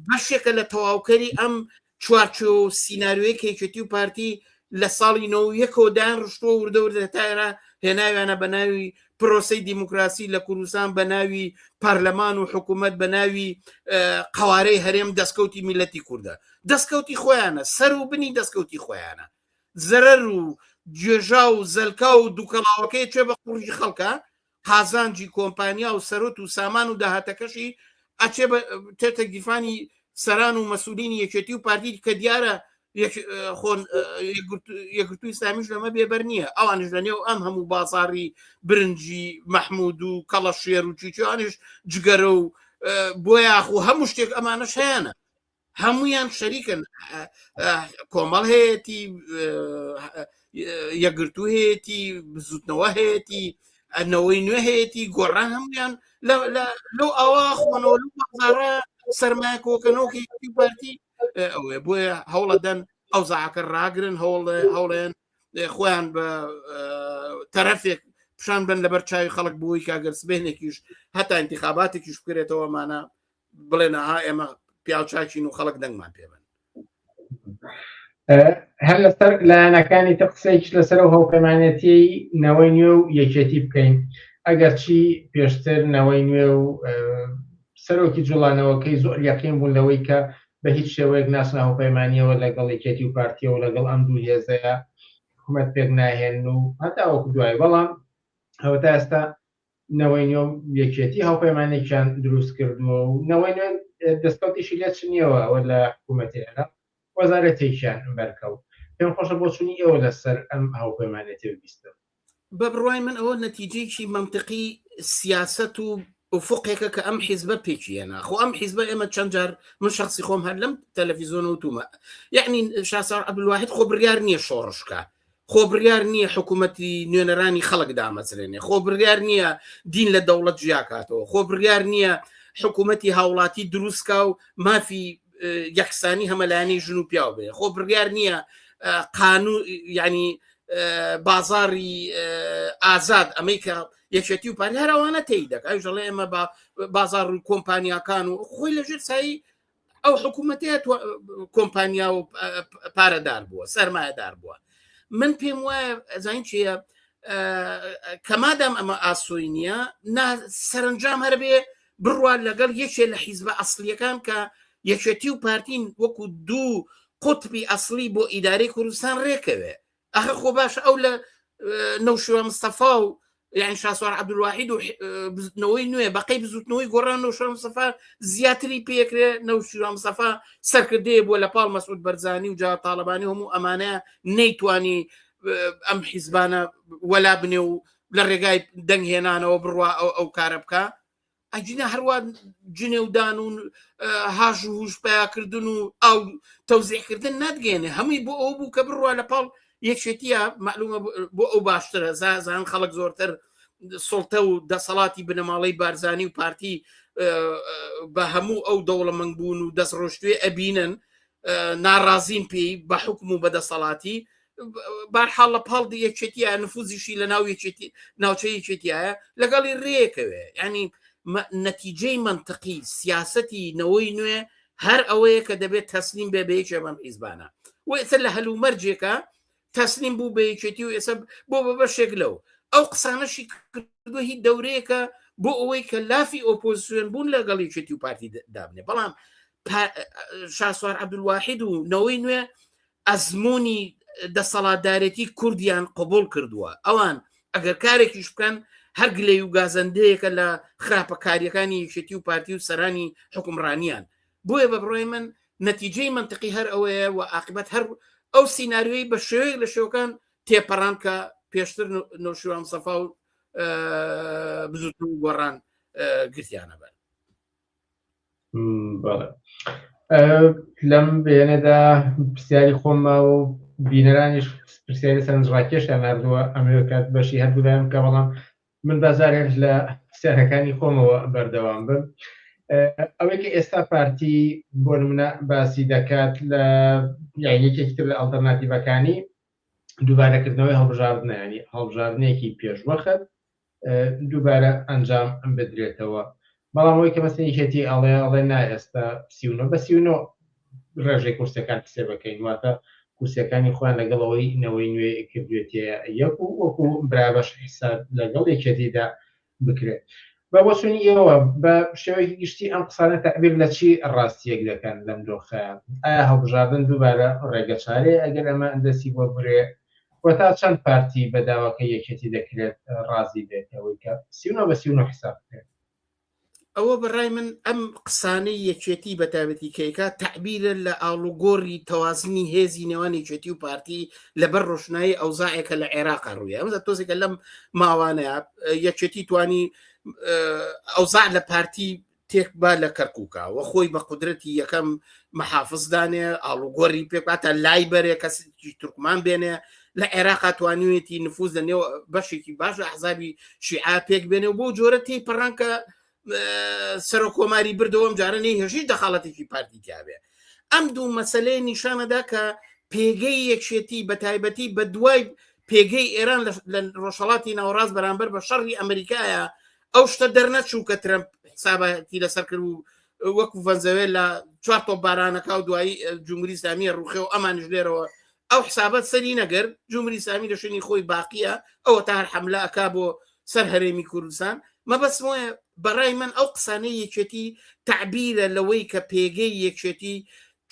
بەشێکە لە تەواوکەری ئەم چوارچۆ سیناریۆی کە یەکێتی و پارتی لە ساڵی 91ەوە دایان ڕشتووە وردە وردە تایرە هێناویانە بە ناوی پرۆسەی دیموکراسی لە کوردستان بە ناوی پارلەمان و حکوومەت بە ناوی قوارەی هەرێم دەستکەوتی میلەتی کووردە دەستکەوتی خۆیانە سەر و بنی دەستکەوتی خۆیانە زەرەر و گوێژا و زەلکا و دووکەڵاوەکەی توێ بە قوڕی خەڵکە قازانجی کۆمپانیا و سەرۆت و سامان و داهاتەکەشی ئەچێ تێتە گیرفانی سەران و مەسئولینی یەکێتی و پارتی کە دیارە خۆن یەکگرتووی ئیسلامیش لەمە بێبەر نییە ئەوانش لە نێو ئەم هەموو بازاڕی برنجی مەحموود و کەڵە شێر و چیچوانش جگەرە و بۆ یاخۆ هەموو شتێک ئەمانەش هەیەە هەمویان شەریکن کۆمەڵ هەیەی یەکگرتوو هەیەی بزوتنەوە هەیەی ئەنەوەی نوێ هەیەی گۆڕان هەمویان لەو ئەوە خۆنەوە لەو بازارە سەرمایە کۆکەنەوەکی پارتی ئەوێ بۆیە هەوڵەدەن ئەو زعکە ڕاگرن هەوڵێن خۆیان بە تەرەفێک پیشان بن لەبەر چاوی خەڵک بۆی کاگەر سبێنێکیش هەتا انتخاباتێکیش بکرێتەوەمانە بڵێنەها ئێمە پیاوچاکین و خەڵک دەنگمان پێبن. هەر لەسەر لایەنەکانی تر قسەیەکیش لەسەر ئەو هەوپەیمانەتی نەوەی نوێ و یەکێتی بکەین ئەگەر چی پێشتر نەوەی نوێ و سەرۆکی جوڵانەوەکەی زۆر یەقین بوون لەوەی کە بە هیچ شێوەیەک ناسنە هەوپەیمانیەوە لەگەڵ یەکێتی و پارتیەوە لەگەڵ ئەم دوو هێزەیە حکوومەت پێک ناهێن و هەتا وەکو دوای بەڵام ئەوە تا ئێستا نەوەی نوێ یەکێتی هەوپەیمانێکیان دروست کردووە و نەوەی نوێ دەستکەوتیشی لێ چنیەوە ئەوە لە حکوومەتی ئێرە وەزارەتێکیان بەرکەوت پێم خۆشە بۆ چوونی ئێوە لەسەر ئەم هەوپەیمانێتی بیستە بە بڕوای من ئەوە نەتیجەیەکی منطقی سیاست و ئوفقێکە کە ئەم حیزبە پێچیەنە خۆ ئەم حیزبە ئێمە چەند جار من شخصی خۆم هەر لەم تەلەڤیزۆن وتومە یعنی شاسار عەبدولواحید خۆ بڕیار نییە شۆڕشکە خۆ بڕیار نییە حکوومەتی نوێنەرانی خەڵک دامەچرێنێ خۆ بڕیار نییە دین لە دەوڵەت ژیاکاتەوە خۆ بڕیار نییە حکوومەتی هاوڵاتی دروستکە و مافی یەکسانی هەمەلایانی ژن و پیاو بێ خۆ بڕیار نییە قانون ینی بازاری ئازاد ئەمریکا یەکێتی و پاری هەرەوانە تی دەکە ئەوژەڵێ ئێمە بازار و کۆمپانیاکان و خۆی لەژێر سایی ئەو حکوومەتەیە کۆمپانیا و پارەدار بووە سەرمایەدار بووە من پێم وایە ئەزین چیە کەمادام ئەمە ئاسۆی نییە سەرنجام هەر بێ بڕوان لەگەڵ یەکێ لە حیزبە ئەسڵیەکان کە یەکێتی و پارتین وەکو دوو قوتبی ئەسڵی بۆ ئیدارەی کوردستان ڕێکەوێ ئەخە خۆ باش ئەو لە نەوشیوە مستەفا و یعنی شاسوار عەبدولواحید و بزوتنەوەی نوێ بەقەی بزوتنەوەی گۆڕان نەوشیوە مستەفا زیاتری پێکرێ نەوشیوە مستەفا سەرکردەیە بۆ لە پاڵ مەسعود بەرزانی و جا تاڵەبانی هەموو ئەمانەیە نەیتوانی ئەم حیزبانە وەلا بنێ و لە ڕێگای دەنگهێنانەوە بڕوا ئەو کارە بکە ئەجینە هەروە جنێ و دان و هاژ و هوش پیاکردن و ئەو تەوزیعکردن نادگەێنێ هەمووی بۆ ئەو بوو کە بڕوا لە پاڵ یەکێتیە معلومە بۆ ئەو باشترە زان خەڵک زۆرتر سڵتە و دەسەڵاتی بنەماڵەی بارزانی و پارتی بە هەموو ئەو دەوڵەمەند بوون و دەست ڕۆشتوێ ئەبینن ناڕازین پێی بە حکم و بەدەسەڵاتی بارحاڵ لە پاڵ یەکێتیە نفوزیشی لە ناو ناوچە یەکێتیایە لەگەڵی ڕێکەوێ ینی نەتیجەی منطقی سیاسەتی نەوەی نوێ هەر ئەوەیە کە دەبێت تەسلیم بێ بەیەکێ بەم حیزبانە و ئێستا لە هەلوو مەرجێکە تەسلیم بوو بە یەکێتی و ئێستا بۆ بە بەشێک لەو ئەو قسانەشی کردووە هیچ دەورەیەکە بۆ ئەوەی کە لافی ئۆپۆزیسیۆن بوون لەگەڵ یەکێتی و پارتی دابنێ بەڵام شاسوار عەبدولواحید و نەوەی نوێ ئەزمموی دەسەڵاتدارێتی کوردیان قبول کردووە ئەوان ئەگەر کارێکیش بکەن هەر گلەی و گازەندەیەکە لە خراپەکاریەکانی یەکێتی و پارتی و سەرانی حکومڕانیان بۆیە بە بڕۆی من نەتیجەی منطقی هەر ئەوەیە و عاقبەت هەر ئەو سیناریۆی بە شێوەیەک لە شێوەکان تێپەڕان کە پێشتر نەوشیوە مستەفا و بزوت و گۆڕان گرتیانە بەر لەم بێنەدا پرسیاری خۆمە و بینەرانیش پرسیاری سەرنجڕاکێشیان نردووە ئەمریکات بەشی هەردوولایەن کە بەڵام من بازارێک لە پرسیارەکانی خۆمەوە بەردەوام بم ئەوەیکە ئێستا پارتی بۆ نمونە باسی دەکات لە یەکێکی تر لە ئەڵتەرناتیڤەکانی دووبارەکردنەوەی هەڵبژاردنە ینی هەڵبژاردنێکی پێشوەخت دووبارە ئەنجام بدرێتەوە بەڵام ئەوەی کە مەسەڵەن یەکێتی ئەڵێ نا ئێستا 39 بە 39 ڕێژەی کورسەکان قسێ بکەین واتە کورسەکانی خۆیان لەگەڵەوەی نەوەی نوێ کردوێتە یەک و وەکو برابەش حیساب لەگەڵ یەکێتیدا بکرێت بە بۆچوونی ئێوە بە شێوەیەکی گشتی ئەم قسانە تەعبیر لە چی ڕاستیەک دەکەن لەم دۆخەیە ئایا هەڵبژاردن دووبارە ڕێگە چارەیە ئەگەر ئەمە ئەندەسی بۆ برێ وە تا چەند پارتی بەداواکە یەکێتی دەکرێت ڕازی بێت ئەوەی کە 39 بە 39 حساب بکرێت ئەوە بەڕای من ئەم قسانەی یەکێتی بەتابەتی کەیکە تەعبیرە لە ئاڵوگۆڕی تەوازنی هێزی نێوان یەکێتی و پارتی لەبەر ڕۆشنایی ئەوزاعێکە لە عێراق ڕوویە ئەمە تۆزێکە لەم ماوانەیە یەکێتی توانی ئەوزاع لە پارتی تێکبا لە کەرکووکە و خۆی بە قودرەتی یەکەم مەحافزدانێ ئاڵوگۆڕی پێکاتە لای بەرێ کەسێکی تورکمان بێنێ لە عێراق توانوێتی نفوز لە نێو بەشێکی باش ئەحزابی شیعە پێک بێنێ و بۆ جۆرە تی پەڕانکە سەر کۆماری بردەوەم جارە هێژی دەخاڵەتێکی پارتی تیاابێ ئەم دوو مەسلەی نیشانەدا کە پێگەی یەکشێتی بە تایبەتی بە دوای پێگەی ئێران لە ڕۆژهەڵاتی ناوەڕاست بەرامبەر بە شەڕی ئەمریکایە ئەو شتە دەرنەچوو کە ترەمپ حسابەتی لەسەر کرد و وەکو ڤەنزوێلا لە 4 تۆپ بارانەکە و دوایی جمهوری ئیسلامیە ڕوخێ و ئەمانش لێرەوە ئەو حسابەت سەری نەگەر جمهوری ئیسلامی لە شوێنی خۆی باقیە ئەوە تا هەر حەملە ئەکا بۆ سەر هەرێمی کوردستان مەبەستم وایە بەڕای من ئەو قسانەی یەکێتی تعبیرە لەوەی کە پێگەی یەکێتی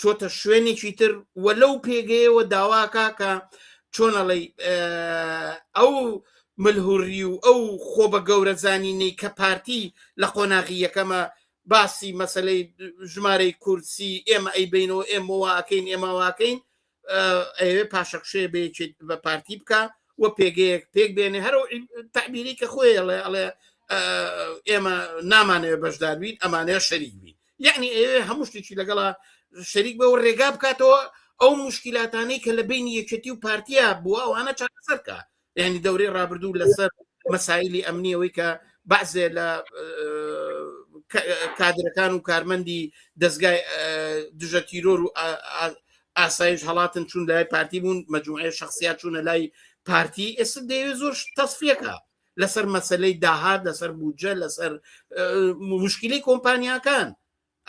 چۆتە شوێنێکی تر وەلەو پێگەیەوە داواکە کە چۆنەڵی ئەو ملهوری و ئەو خۆ بە گەورە زانینەی کە پارتی لە قۆناغی یەکەمە باسی مەسلەی ژمارەی کورسی ئێمە ئەیبینەوە ئێمە واکەین ئێمە واکەین ئەوێ پاشەخشێ بە پارتی بکە و پێگەیەک پێک بێنێ هەر تعبیری کە خۆی ئەڵێ ئێمە نامانەوێ بەشدار بین ئەمانەیە شەریک بین یعنی ئێوێ هەموو شتێکی لەگەڵا شەریک بە و ڕێگا بکاتەوە ئەو مشکلاتانەی کە لە بینی یەکێتی و پارتیە بووە ئەوانە چاکەسەرکە یعنی دەورەی ڕابردوو لەسەر مەسایلی ئەمنیەوەی کە بەعزێ لە کادرەکان و کارمەندی دەستگای دژە تیرۆر و ئاسایش هەڵاتن چون لای پارتی بوون مەجموعەیە شخصیات چوونە لای پارتی ئێستا دەیەوێت زۆر تەصفیەکە لەسەر مەسلەی داهات لەسەر بودجە لەسەر مشکلی کۆمپانیاکان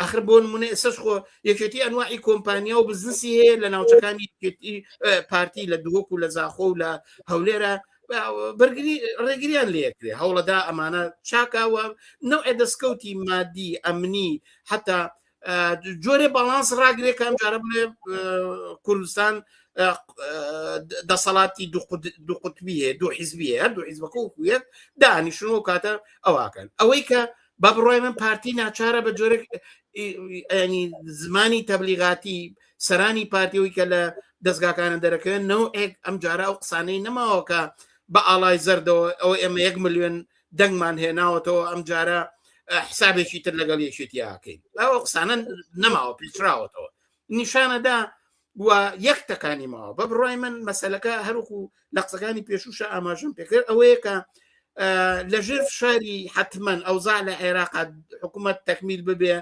آخر بۆ نمونە ئێستاش خۆ یەکێتی ئەنواعی کۆمپانیا و بزنسی هەیە لە ناوچەکانی پارتی لە دووەک و لە زاخۆ و لە هەولێرە ڕێگریان لێکرێ هەوڵەدا ئەمانە چاکاوە نەوعێ دەستکەوتی مادی ئەمنی حتا جۆرێ باڵانس ڕاگرێکم جارە بڵێ کوردستان دەسەڵاتی دوو قوتبی هەیە دوو حیزبی هەیە دوو حیزبەکە وەک دانیشتنەوە کاتە ئەواکەن ئەوەی کە با بڕای من پارتی ناچارە بە جۆرێک ینی زمانی تەبلیغاتی سەرانی پارتیەوەی کە لە دەستگاکانە دەرەکەوێن نەوەک ئەم جارە ئەو قسانەی نەماوە کە بە ئاڵای زەردەوە ئەو ئێمە 1 ملیۆن دەنگمان هێناوەتەوە ئەم جارە حسابێکی تر لەگەڵ یەکێتیاکەین ئەو قسانە نەماوە پیچراوەتەوە نیشانەدا وە یەکتەکانی ماوە بە بڕای من مەسەلەکە هەروکو لە قسەکانی پێشوشە ئاماژم پێکرد ئەوەیە کە لەژێر شاری حتمما ئەوزاع لە عێراق حکوومەت تەکمیل ببێ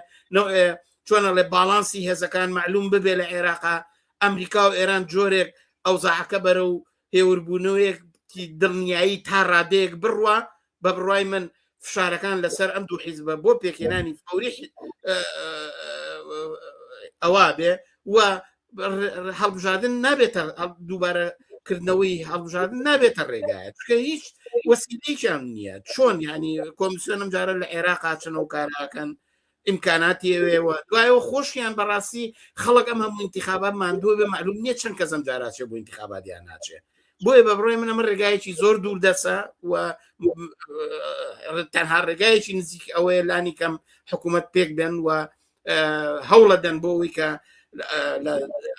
چۆنە لێ باڵانسی هێزەکان معلوم ببێ لە عێراقا ئەمریکا و ئێران جۆرێک ئەوزاعەکە بەرە و هێوربوونەوەیەکی دڵنیایی تا ڕادەیەک بڕوە بە بڕای من فشارەکان لەسەر ئەم دوو حیزبە بۆ پێکێنانی فەوری ئەوا بێ و هەڵبژاردن نابێتە دووبارەکردنەوەی هەڵبژاردن نابێتە ڕێگایە چکە هیچ وەسیلەیەکیان نییە چۆن ینی کۆمیسیۆنم جارە لە عێراق چنەوە کاراکەن ئیمکاناتیەوێەوە دوایەوە خۆشیان بەڕاستی خەڵک ئەم هەموو انتخابات ماندووە بێ معلوم نییە چەند کەسم جاراچێ بۆ انتخاباتیان ناچێت بۆیە بە بڕۆی منە من ڕێگایەکی زۆر دوور دەسە و تەنها ڕێگایەکی نزیک ئەوەیە لانی کەم حکوومەت پێک بێن و هەوڵە دەن بۆەوەی کە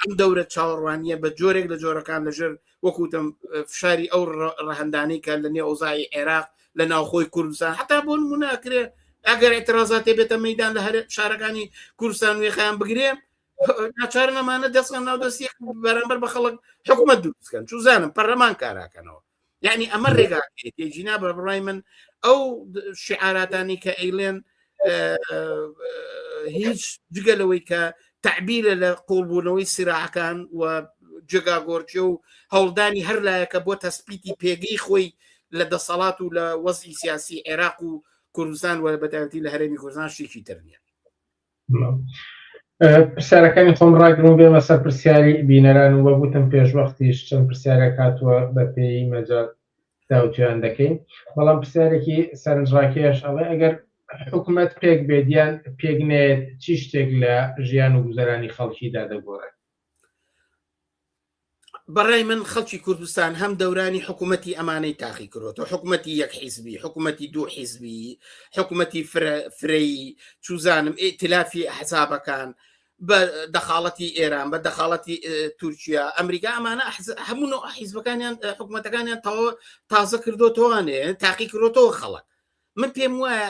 ئەم دەورە چاوەڕوانیە بە جۆرێک لە جۆرەکان لەژێر وەکوتم فشاری ئەو ڕەهەندانەی کە لە نێو ئەوزاعی عێراق لە ناوخۆی کوردستان حتا بۆ نمونەکرێ ئەگەر ئێترازاتێ بێتە مەیدان لە هەر شارەکانی کوردستان وێخیان بگرێ ناچار نەمانە دەستان ناو دەستێک بەرامبەر بە خەڵک حکوومەت دروستکەن چوزانم پەرلەمان کاراکەنەوە یعنی ئەمە ڕێگاکێتی جینا بە بڕای من ئەو شعاراتانی کە ئەیلێن هیچ جگەلەوەی کە تعبیرە لە قوڵبوونەوەی سیراعەکان و جگاگۆرچێ و هەوڵدانی هەر لایەکە بۆ تەسپیتی پێگەی خۆی لە دەسەڵات و لە وەزعی سیاسی عێراق و کوردستان و بەتایبەتی لە هەرێمی کوردستان شتێکی تر نییە. پرسیارەکانی خۆم ڕاگرم بێمە سەر پرسیاری بینەران و وەگوتم پێشوەختیش چەند پرسیارێک هاتووە بە پێی مەجال داوتیان دەکەین بەڵام پرسیارێکی سەرنجڕاکێش ئەڵێ ئەگەر حکوومەت پێک بێدیان پێکنێت چی شتێک لە ژیان و گوزەرانی خەڵکیدا دەگۆڕێت؟ بەڕای من خەڵکی کوردستان هەم دەورانی حکوومەتی ئەمانەی تاقی کردەوە حکوومەتی یەک حیزبی حکوومەتی دوو حیزبی حکوومەتی فرەی چوزانم ئێتلافی ئەحزابەکان بە دەخاڵەتی ئێران بە دەخاڵەتی تورکیا ئەمریکا ئەمانە هەموو حیزبەکانیان حکوومەتەکانیان تازە کردوتەوانێ تاقی کردوتەوە خەڵک من پێم وایە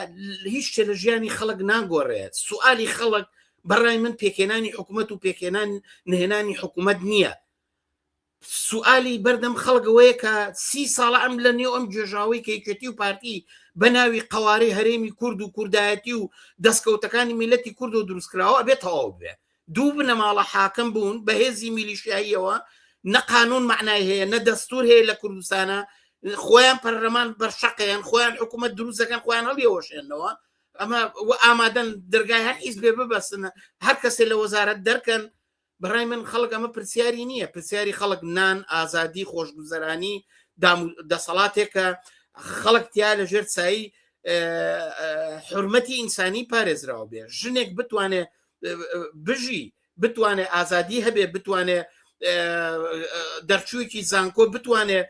هیچ شتێ لە ژیانی خەڵک ناگۆڕێت سوئالی خەڵک بەڕای من پێکێنانی حکوومەت و پێکێنان نهێنانی حکوومەت نییە سوئالی بەردەم خەڵگەوەیە کە 30 ساڵە ئەم لە نێو ئەم جێژاوی کەیکەتی و پارتی بە ناوی قەوارەی هەرێمی کورد و کوردایەتی و دەستکەوتەکانی میلەتی کورد و دروستکراوە ئەبێت تەواو بێ. دوو بنەماڵە حاکم بوون بە هێزی میلیشیاییەوە، نە قانون معنای هەیە، نە دەستور هەیە لە کوردستانە، خۆیان پەرلەمان بەرشەقیان، خۆیان حکوومەت دروستەکان خۆیان هەڵیەوەشێنەوە. ئەمە ئامادەن دەرگای هەر حیزب بێ ببەستنە، هەر کەسێ لە وەزارەت دەرکەن. بەڕای من خەڵک ئەمە پرسیاری نییە، پرسیاری خەڵک نان، ئازادی، خۆشگوزەرانی، دەسەڵاتێکە خەڵک تیا لە ژێر چایی حرمەتی ئینسانی پارێزراوە بێ، ژنێک بتوانێ بژی، بتوانێ ئازادی هەبێ، بتوانێ دەرچوویەکی زانکۆ بتوانێ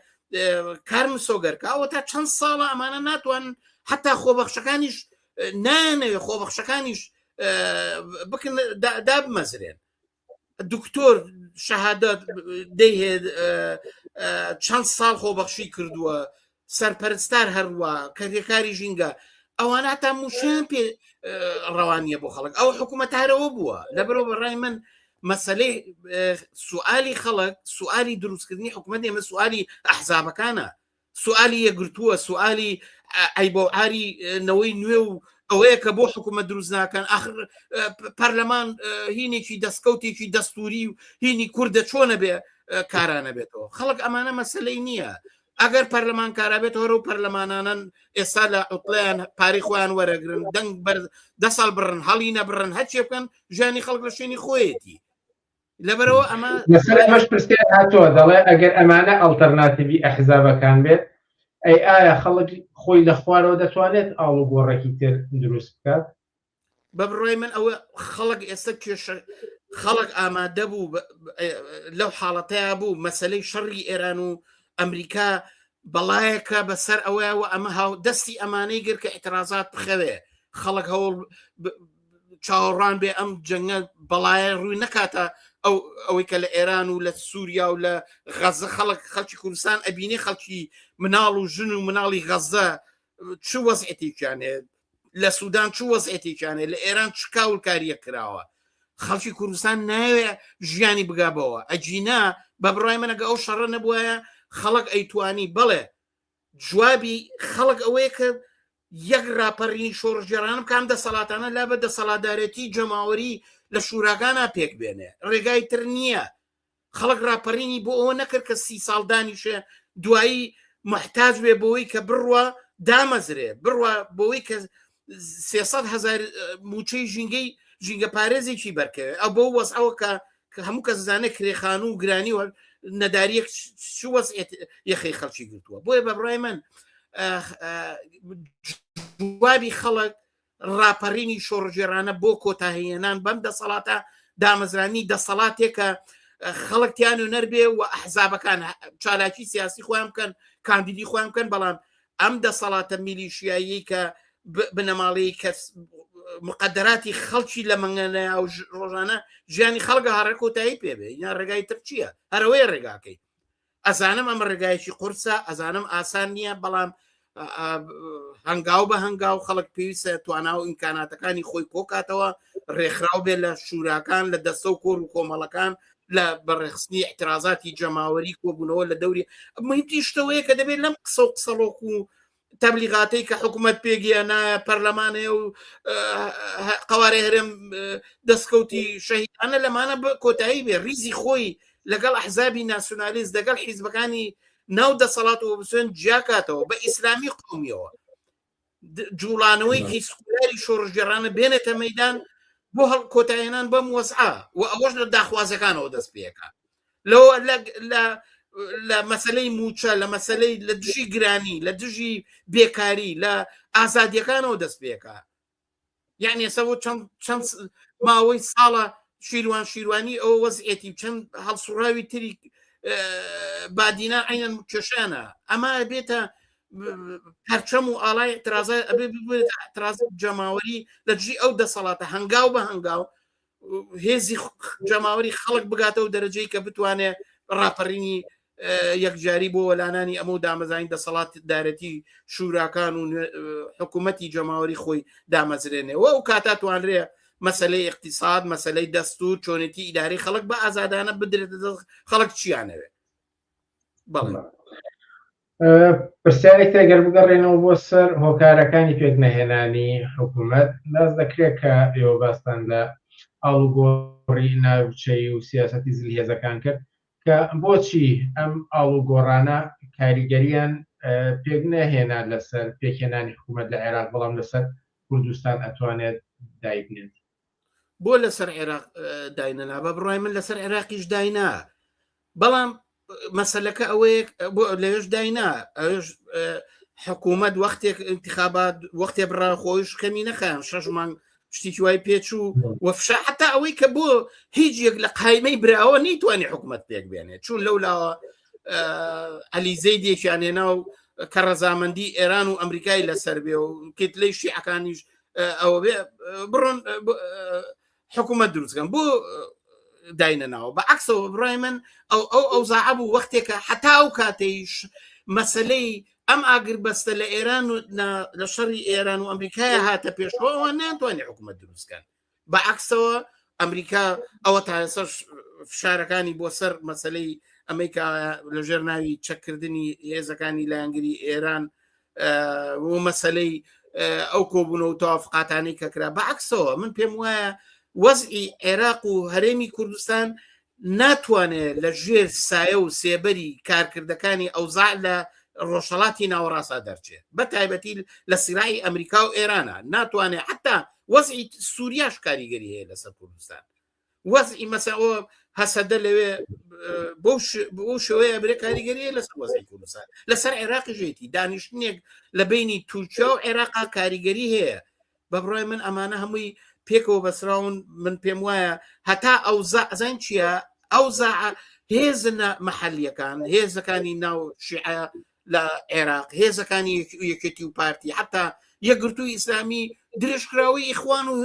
کار مسۆگەرکە. ئەوە تا چەند ساڵە ئەمانە ناتوان حتا خۆبەخشەکانیش نانەوێ خۆبەخشەکانیش بکن دابمەزرێن. دکتۆر شەهادەت دەیهێت چەند ساڵ خۆبەخشی کردووە، سەرپەرستار هەروە، کەرێکاری ژینگە، ئەوانە تا موشیان پێ ڕەوانیە بۆ خەڵک. ئەو حکوومەت هەرەوە بووە. لەبەرەوە بەڕای من مەسەلەی سوئالی خەڵک، سوئالی دروستکردنی حکوومەت ئێمە سوئالی ئەحزابەکانە، سوئالی یەکگرتووە، سوئالی ئەیبۆعاری نەوەی نوێ و ئەوەیە کە بۆ حکوومەت دروست ناکەن. ئاخر پەرلەمان هینێکی دەستکەوتێکی دەستوری و هینی کوردە چۆنە بێ کارانە بێتەوە. خەڵک ئەمانە مەسەلەی نییە. ئەگەر پەرلەمان کارابێت هەرە و پەرلەمانانن ئێستا لە عوتڵیان پاری خۆیان وەرەگرن، دەنگ 10 ساڵ بڕن، هەڵی نەبڕن، هەرچێ بکەن ژیانی خەڵک لە شوێنی خۆیەتی. لەبەرەوە ئەمە مەش پرسیار هاتووە دەڵێ ئەگەر ئەمانە ئەڵتەرناتیڤی ئەحزابەکان بێت، ئەی ئایا خەڵک خۆی لە خوارەوە دەتوانێت ئاڵ و گۆڕێکی تر دروست بکات؟ بە بڕۆی من ئەوە خەڵک ئێستا خەڵک ئامادە بوو لەو حاڵەتەیە بوو مەسەلەی شەڕی ئێران و ئەمریکا بەڵایەکە بەسەر ئەوەیەوە ئەمە هاو دەستی ئەمانەی گر کە ئێترازات بخەوێ، خەڵک هەوڵ چاوەڕان بێ ئەم جەنگە بەڵایە ڕووی نەکاتە ئەوەی کە لە ئێران و لە سووریا و لە غەزە خەڵکی کوردستان ئەبینی خەڵکی مناڵ و ژن و مناڵی غەزە چ وەزعێتێکیانێ، لە سوودان چ وەزعێتێکیانێ، لە ئێران چ کاولکاریە کراوە. خەڵکی کوردستان ناوێ ژیانی بگابەوە. ئەجینا بە بڕای منەگە ئەو شەڕە نەبووایە خەڵک ئەیتوانی بڵێ جوابی خەڵک ئەوەیە کە یەک راپەڕینی شۆڕژێرانم کام دەسەڵاتانە لا بە دەسەڵاتدارەتی جەماوەری لە شوراکانە پێک بێنێ، ڕێگای تر نییە. خەڵک راپەڕینی بۆ ئەوە نەکرد کە 30 ساڵ دانیشێ دوایی محتاج بێ بۆەوەی کە بڕوە دامەزرێ، بڕوە بۆەوەی کە 300,000 موچەی ژینگە پارێزێکی بەرکەوێ. ئەو بۆ وەزعەوە کە هەموو کەس زانێ کرێخان و گرانی و نەداریەک چ وەزعێت یەخەی خەڵکی گرتووە. بۆیە بە بڕای من جوابی خەڵک راپەڕینی شۆڕژێرانە بۆ کۆتاهێنان بەم دەسەڵاتە دامەزرانی دەسەڵاتێکە خەڵک تیان و نەربێ و ئەحزابەکان چالاکی سیاسی خۆیان بکەن، کاندیدی خۆیان بکەن، بەڵام ئەم دەسەڵاتە میلیشیایی کە بنەماڵی کەس مقدراتی خەڵکی لە منگەنە و ڕۆژانە ژیانی خەڵگە هەڕێ کۆتایی پێبێ، یان ڕێگای تر چییە؟ هەرەوەی ڕێگاکەی. ئەزانم ئەمە ڕێگایکی قورسە، ئەزانم ئاسان نییە، بەڵام هەنگاو بە هەنگاو خەڵک پێویستە توانە و ئیمکاناتەکانی خۆی کۆکاتەوە، ڕێکخراو بێ لە شوراکان، لە دەستە و کۆر و کۆمەڵەکان، لە بەڕێخستنی احترازاتی جەماوەری کۆبوونەوە لە دەوری مهمتی شتەوەیە کە دەبێت لەم قسە و قسەڵۆک و تەبلیغاتەی کە حکوومەت پێگیانە پەرلەمانەیە و قەوارێ هەرێم دەستکەوتی شەهیدانە لەمانە کۆتایی بێ، ریزی خۆی لەگەڵ ئەحزابی ناسیۆنالیست دەگەڵ حیزبەکانی ناو دەسەڵاتەوە بسوێن جیاکاتەوە بە ئیسلامی قومیەوە، جوڵانەوەیکی سکولاری شۆڕژێرانە بێنێتە مەیدان بۆ هەڵ کۆتایێنان بەم وەزعە و ئەوەش لە داخوازەکانەوە دەست پێەکە. لەوە لە مەسەلەی موچە، لە مەسەلەی لە دژی گرانی، لە دژی بێکاری، لە ئازادیەکانەوە دەست پێەکە. یعنی ئێستا چەند ماوەی ساڵە شیروانی ئەوە وەزعێتی چەند هەڵسوڕاوی تری بادینا عینەن کێشانە. ئەمە بێتە پەرچەم و ئاڵای اعترازات جەماوەری لە دژی ئەو دەسەڵاتە هەنگاو بە هەنگاو هێزی جەماوەری خەڵک بگاتەوە دەرەجەی کە بتوانێت ڕاپەڕینی یەکجاری بۆ وەلانانی ئەمە دامەزانی دەسەڵات دارەتی شوراکان و حکوومەتی جەماوەری خۆی دامەزرێنێ و ئەو کاتا توانرێ مەسەلەی اقتصاد، مەسەلەی دەستور، چۆنێتی ئیداری خەڵک بە ئازادانە بدرێتە خەڵک چیانەوێت. بەڵێ پرسیارێک تێگەر بگەڕێنەوە بۆ سەر هۆکارەکانی پێک نەهێنانی حکوومەت باز دەکرێت کە ئێوە باستان لە ئاڵوگۆڕی ناوچەی و سیاسەتی زلیهێزەکان کرد کە بۆچی ئەم ئاڵوگۆڕانە کاریگەریان پێک نەهێنا لەسەر پێکهێنانی حکوومەت لە عێراق بەڵام لەسەر کوردستان ئەتوانێت دایبنێت بۆ لەسەر عێراق داینەنا بە بڕای من لەسەر عێراقیش داینا بەڵام مەسەلەکە ئەوەیە لەوێش داینا ئەوش حکوومەت وەختێک انتخابات وەختێ بڕا خۆیش کەمی نەخەن 6 مانگ شتێکی وای پێچوو وەفشا حتا ئەوەی کە بۆ هیچ یەک لە قایمەی براوە نەیتوانێت حکوومەت پێک بێنێت چون لەولاوە ئەلیزەی دێکیانێنا و کە ڕەزامەندی ئێران و ئەمریکای لەسەر بێ و کتلەی شیعەکانیش ئەوە بێ بڕۆن حکوومەت دروستکەن بۆ داینەناوە بەعکسەوە بڕای من ئەو زاعە بوو وەختێکە حتا ئەو کاتەیش مەسلەی ئەم ئاگر بەستە لە ئێران و لە شەڕی ئێران و ئەمریکای هاتە پێشەوە ناتوانێت حکوومەت دروستکەن بەعکسەوە ئەمریکا ئەوە تا ئێستا فشارەکانی بۆ سەر مەسلەی ئەمریکا لەژێر ناوی چەککردنی هێزەکانی لایەنگری ئێران و مەسلەی ئەو کۆبوونەوە و تەوافقاتانەی کەکرا بەعکسەوە من پێم وایە وەزعی عێراق و هەرێمی کوردستان ناتوانێت لە ژێر سایە و سێبەری کارکردەکانی ئەوزاع لە ڕۆژهەڵاتی ناوەڕاستە دەرچێت بە تایبەتی لە سیرای ئەمریکا و ئێرانە ناتوانێت حتا وەزعی سووریاش کاریگەری هەیە لەسەر کوردستان وەزعی مەسەوە هەسەدە لەوێ بۆ شێوەیە برێ کاریگەری لەسەر وەزعی کوردستان لەسەر عێراقی ژێتی دانیشتنێک لە بینی تورکیا و عێراقا کاریگەری هەیە بە بڕای من ئەمانە هەمووی پێکەوە بەسراون من پێم وایە هەتا ئەو زان چییە ئەو زاع هێزن مەحەلیەکان هێزەکانی ناو شیعە لە عێراق هێزەکانی یەکێتی و پارتی حتا یەکگرتووی ئیسلامی درێژکراوی ئیخوان و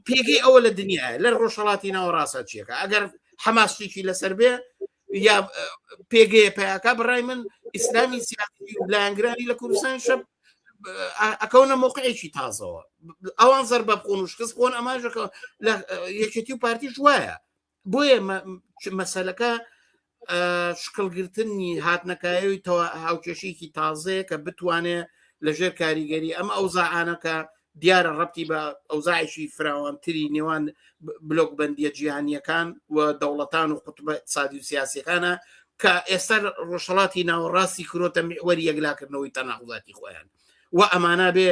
پێگەی ئەوە لە دنیاە لە ڕۆژهەڵاتی ناوەڕاستە چیەکە ئەگەر حەماسێکی لەسەر بێ یا پێگەیە پیاکە بڕای من ئیسلامی سیاسی لایەنگرانی لە کوردستان شەب ئەکەونە موقعێکی تازەوە ئەوان زەر بە بخۆن و شکست خۆن ئەماژەکە لە یەکێتی و پارتیش وایە بۆیە مەسەلەکە شکڵگرتنی هاتنەکایەوەی هاوکێشێکی تازەیە کە بتوانێت لەژێر کاریگەری ئەمە ئەو زاعانەکە دیارە ڕەبتی بە ئەوزاعیشی فراوانتری نێوان بلۆک بەندیە جیهانیەکان و دەوڵەتان و قوتوبە اقتصادی و سیاسیەکانە کە ئێستا ڕۆژهەڵاتی ناوەڕاستی کرۆتە میحوەری یەکلاکردنەوەی تەناقضاتی خۆیان و ئەمانە بێ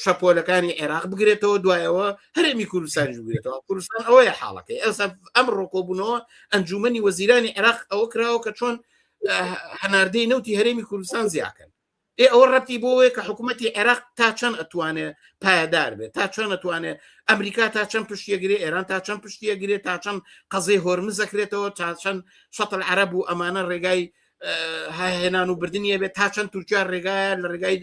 شەپۆلەکانی عێراق بگرێتەوە دوایەوە هەرێمی کوردستانی بگرێتەوە کوردستان ئەوەیە حاڵەکەی ئێستا ئەم ڕۆکۆبوونەوە ئەنجومەنی وەزیرانی عێراق ئەوە کراوە کە چۆن هەناردەی نەوتی هەرێمی کوردستان زیاکەن ئەوە ڕەتی بۆەوەی کە حکوومەتی عێراق تا چەند ئەتوانێت پایدار بێت تا چۆن ئەتوانێت ئەمریکا تا چەند پشتیەگرێت ئێران تا چەند پشتیەگرێت تا چەند قەزەی هۆرمز دەکرێتەوە تا چەند شەتڵ عەرەب و ئەمانە ڕێگای هێنان و بردنیە بێت تا چەند تورکیا ڕێگایە لە ڕێگای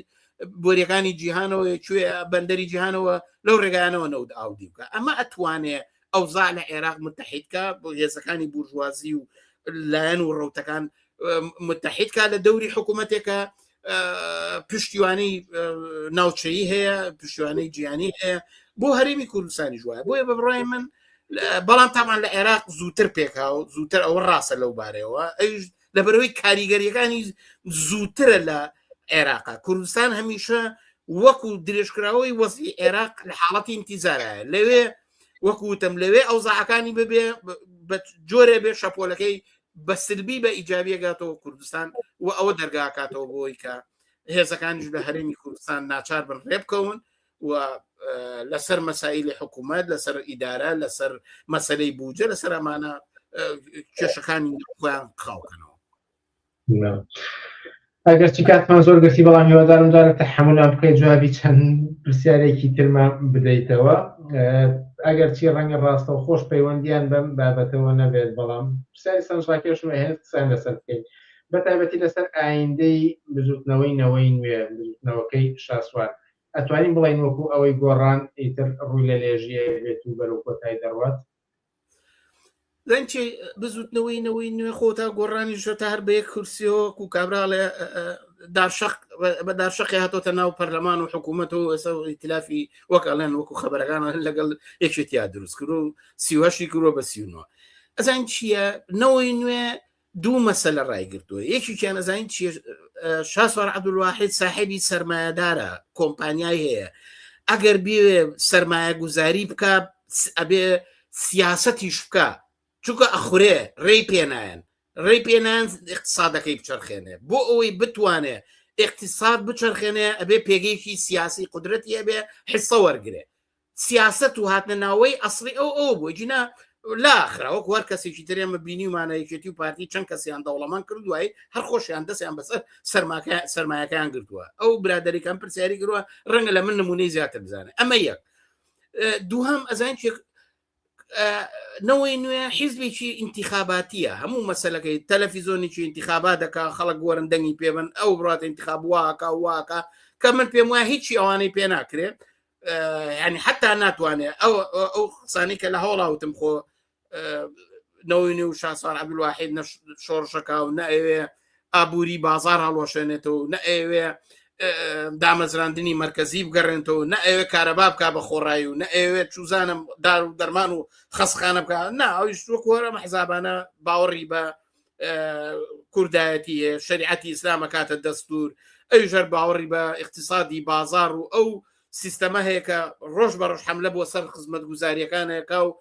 بۆریەکانی جیهانەوە کوێ بەندەری جیهانەوە لەو ڕێگایانەوە نەود ئاودی بکە ئەمە ئەتوانێت ئەوزاع لە عێراق متحیدکە بۆ هێزەکانی بورژوازی و لایەن و ڕەوتەکان متحیدکە لە دەوری حکوومەتێکە پشتیوانی ناوچەیی هەیە پشتیوانەی جیهانی هەیە بۆ هەرێمی کوردستانی جوایە بۆیە بە بڕای من بەڵام تامان لە عێراق زووتر پێکاو زووتر ئەوە ڕاستە لەو بارەوە لەبەرەوەی کاریگەریەکانی زووترە لە عێراقا کوردستان هەمیشە وەکو درێژکراوەی وەزعی عێراق لە حاڵەتی انتیزارایە لەوێ وەکوتم لەوێ ئەو زاعەکانی ببێ بە جۆرێ بێ شەپۆلەکەی بە سلبی بە ئیجابیەگاتەوە کوردستان و ئەوە دەرگاکاتەوە بۆی کە هێزەکانیش لە هەرێمی کوردستان ناچار بن ڕێ بکەون و لەسەر مەسائلی حکوومەت لەسەر ئیدارە لەسەر مەسەلەی بوجە لەسەر ئەمانە کێشەکانی خۆیان خاوکەنەوە ئەگەرچی کاتمان زۆر گەسی بەڵام هیوادارم دارە تەحملام بکەیت جوابی چەند پرسیارێکی ترمان بدەیتەوە ئەگەرچی ڕەنگە ڕاستە و خۆش پەیوەندیان بەم بابەتەوە نەبێت بەڵام پرسیاری سەرنجڕاکێشم هەیە قسان لەسەر بکەیت بە تایبەتی لەسەر ئایندەی بزوتنەوەی نوێ بزوتنەوەکەی شاسوار ئەتوانین بڵین وەکو ئەوەی گۆڕان ئیتر ڕووی لە لێژیە بێت و بەرەو کۆتای دەڕوات لەنچی بزوتنەوەی نوێ خۆتا گۆڕانی ژۆتە هەر بە یەک کورسیەوە و کابراڵێ بە دارشەقی هاتۆتە ناو پەرلەمان و حکوومەت و ئێستا ئیتلافی وەکەڵێن وەکو خەبەرەکان لەگەڵ یەکێتیا دروست کرد و 38 کرۆ بە 39 ئەزان چییە نەوەی نوێ دوو مەسەلە ڕایگرتووە یەکییان نەزانین شاسوار عەبدولواحید ساحێبی سەرمایەدارە کۆمپانیای هەیە ئەگەر بێ سەرمایە گوزاری بکە ئەبێ سیاسەتیش بکە چونکە ئەخورێ ڕێی پێنایەن اقتصادەکەی بچەرخێنێ بۆ ئەوەی بتوانێ اقتصاد بچەرخێنێ ئەبێ پێگەیکی سیاسی قدرەتی هەبێ حسە وەرگێ سیاست و هاتنە ناوەی ئەسڵی ئەو بۆ جینا لاخرا وەک وەر کەسێکی ترێمە بینیمانەیەکێتی و پارتی چەند کەسیان دەوڵەمان کردوای هەر خۆشیان دەستیان بەسەر سەرمایەکەیان گرتووە ئەو برادەریکان پرسیاری کردووە ڕەنگە لە من نمونەی زیاتر بزانێ ئەمە یەک دووهەم ئەزان نەوەی نوێ حیزبێکی ئینتیخاباتیە هەموو مەسەلەکەی تەلەڤیزۆنێکی ئینتیخابات دەکا خەڵک گۆرن دەنگی پێبن ئەو بڕاتە ئینتیخاب واکە کە من پێم وایە هیچی ئەوانەی پێ ناکرێت يعني حتى ناتوانێ ئەو قسانی کە لە هەوڵاوتم خۆ نەوەی و شاسوار عەبدولواحید شۆڕشەکە و نەئەوێ ئابووری بازار هەڵۆشێنێتەوە نەئەوێ دامەزراندنی مرکزی بگەڕێنەوە نەئەوێ کارەبا بکە بە خۆڕایی و نەئەوێت چوزانم دار و دەرمان و خەسخانە بکە نا ئەویش وەکوەرە مەحزابانە باوەڕی بە کوردایەتی شریعەتی ئیسلامە کاتە دەستور ئەویژەر باوەڕی بە اقتصادی بازار و ئەو سیستەمە هەیە کە ڕۆژ بە ڕۆژ حەملە بۆ سەر خزمەت گوزاریەکانەکە و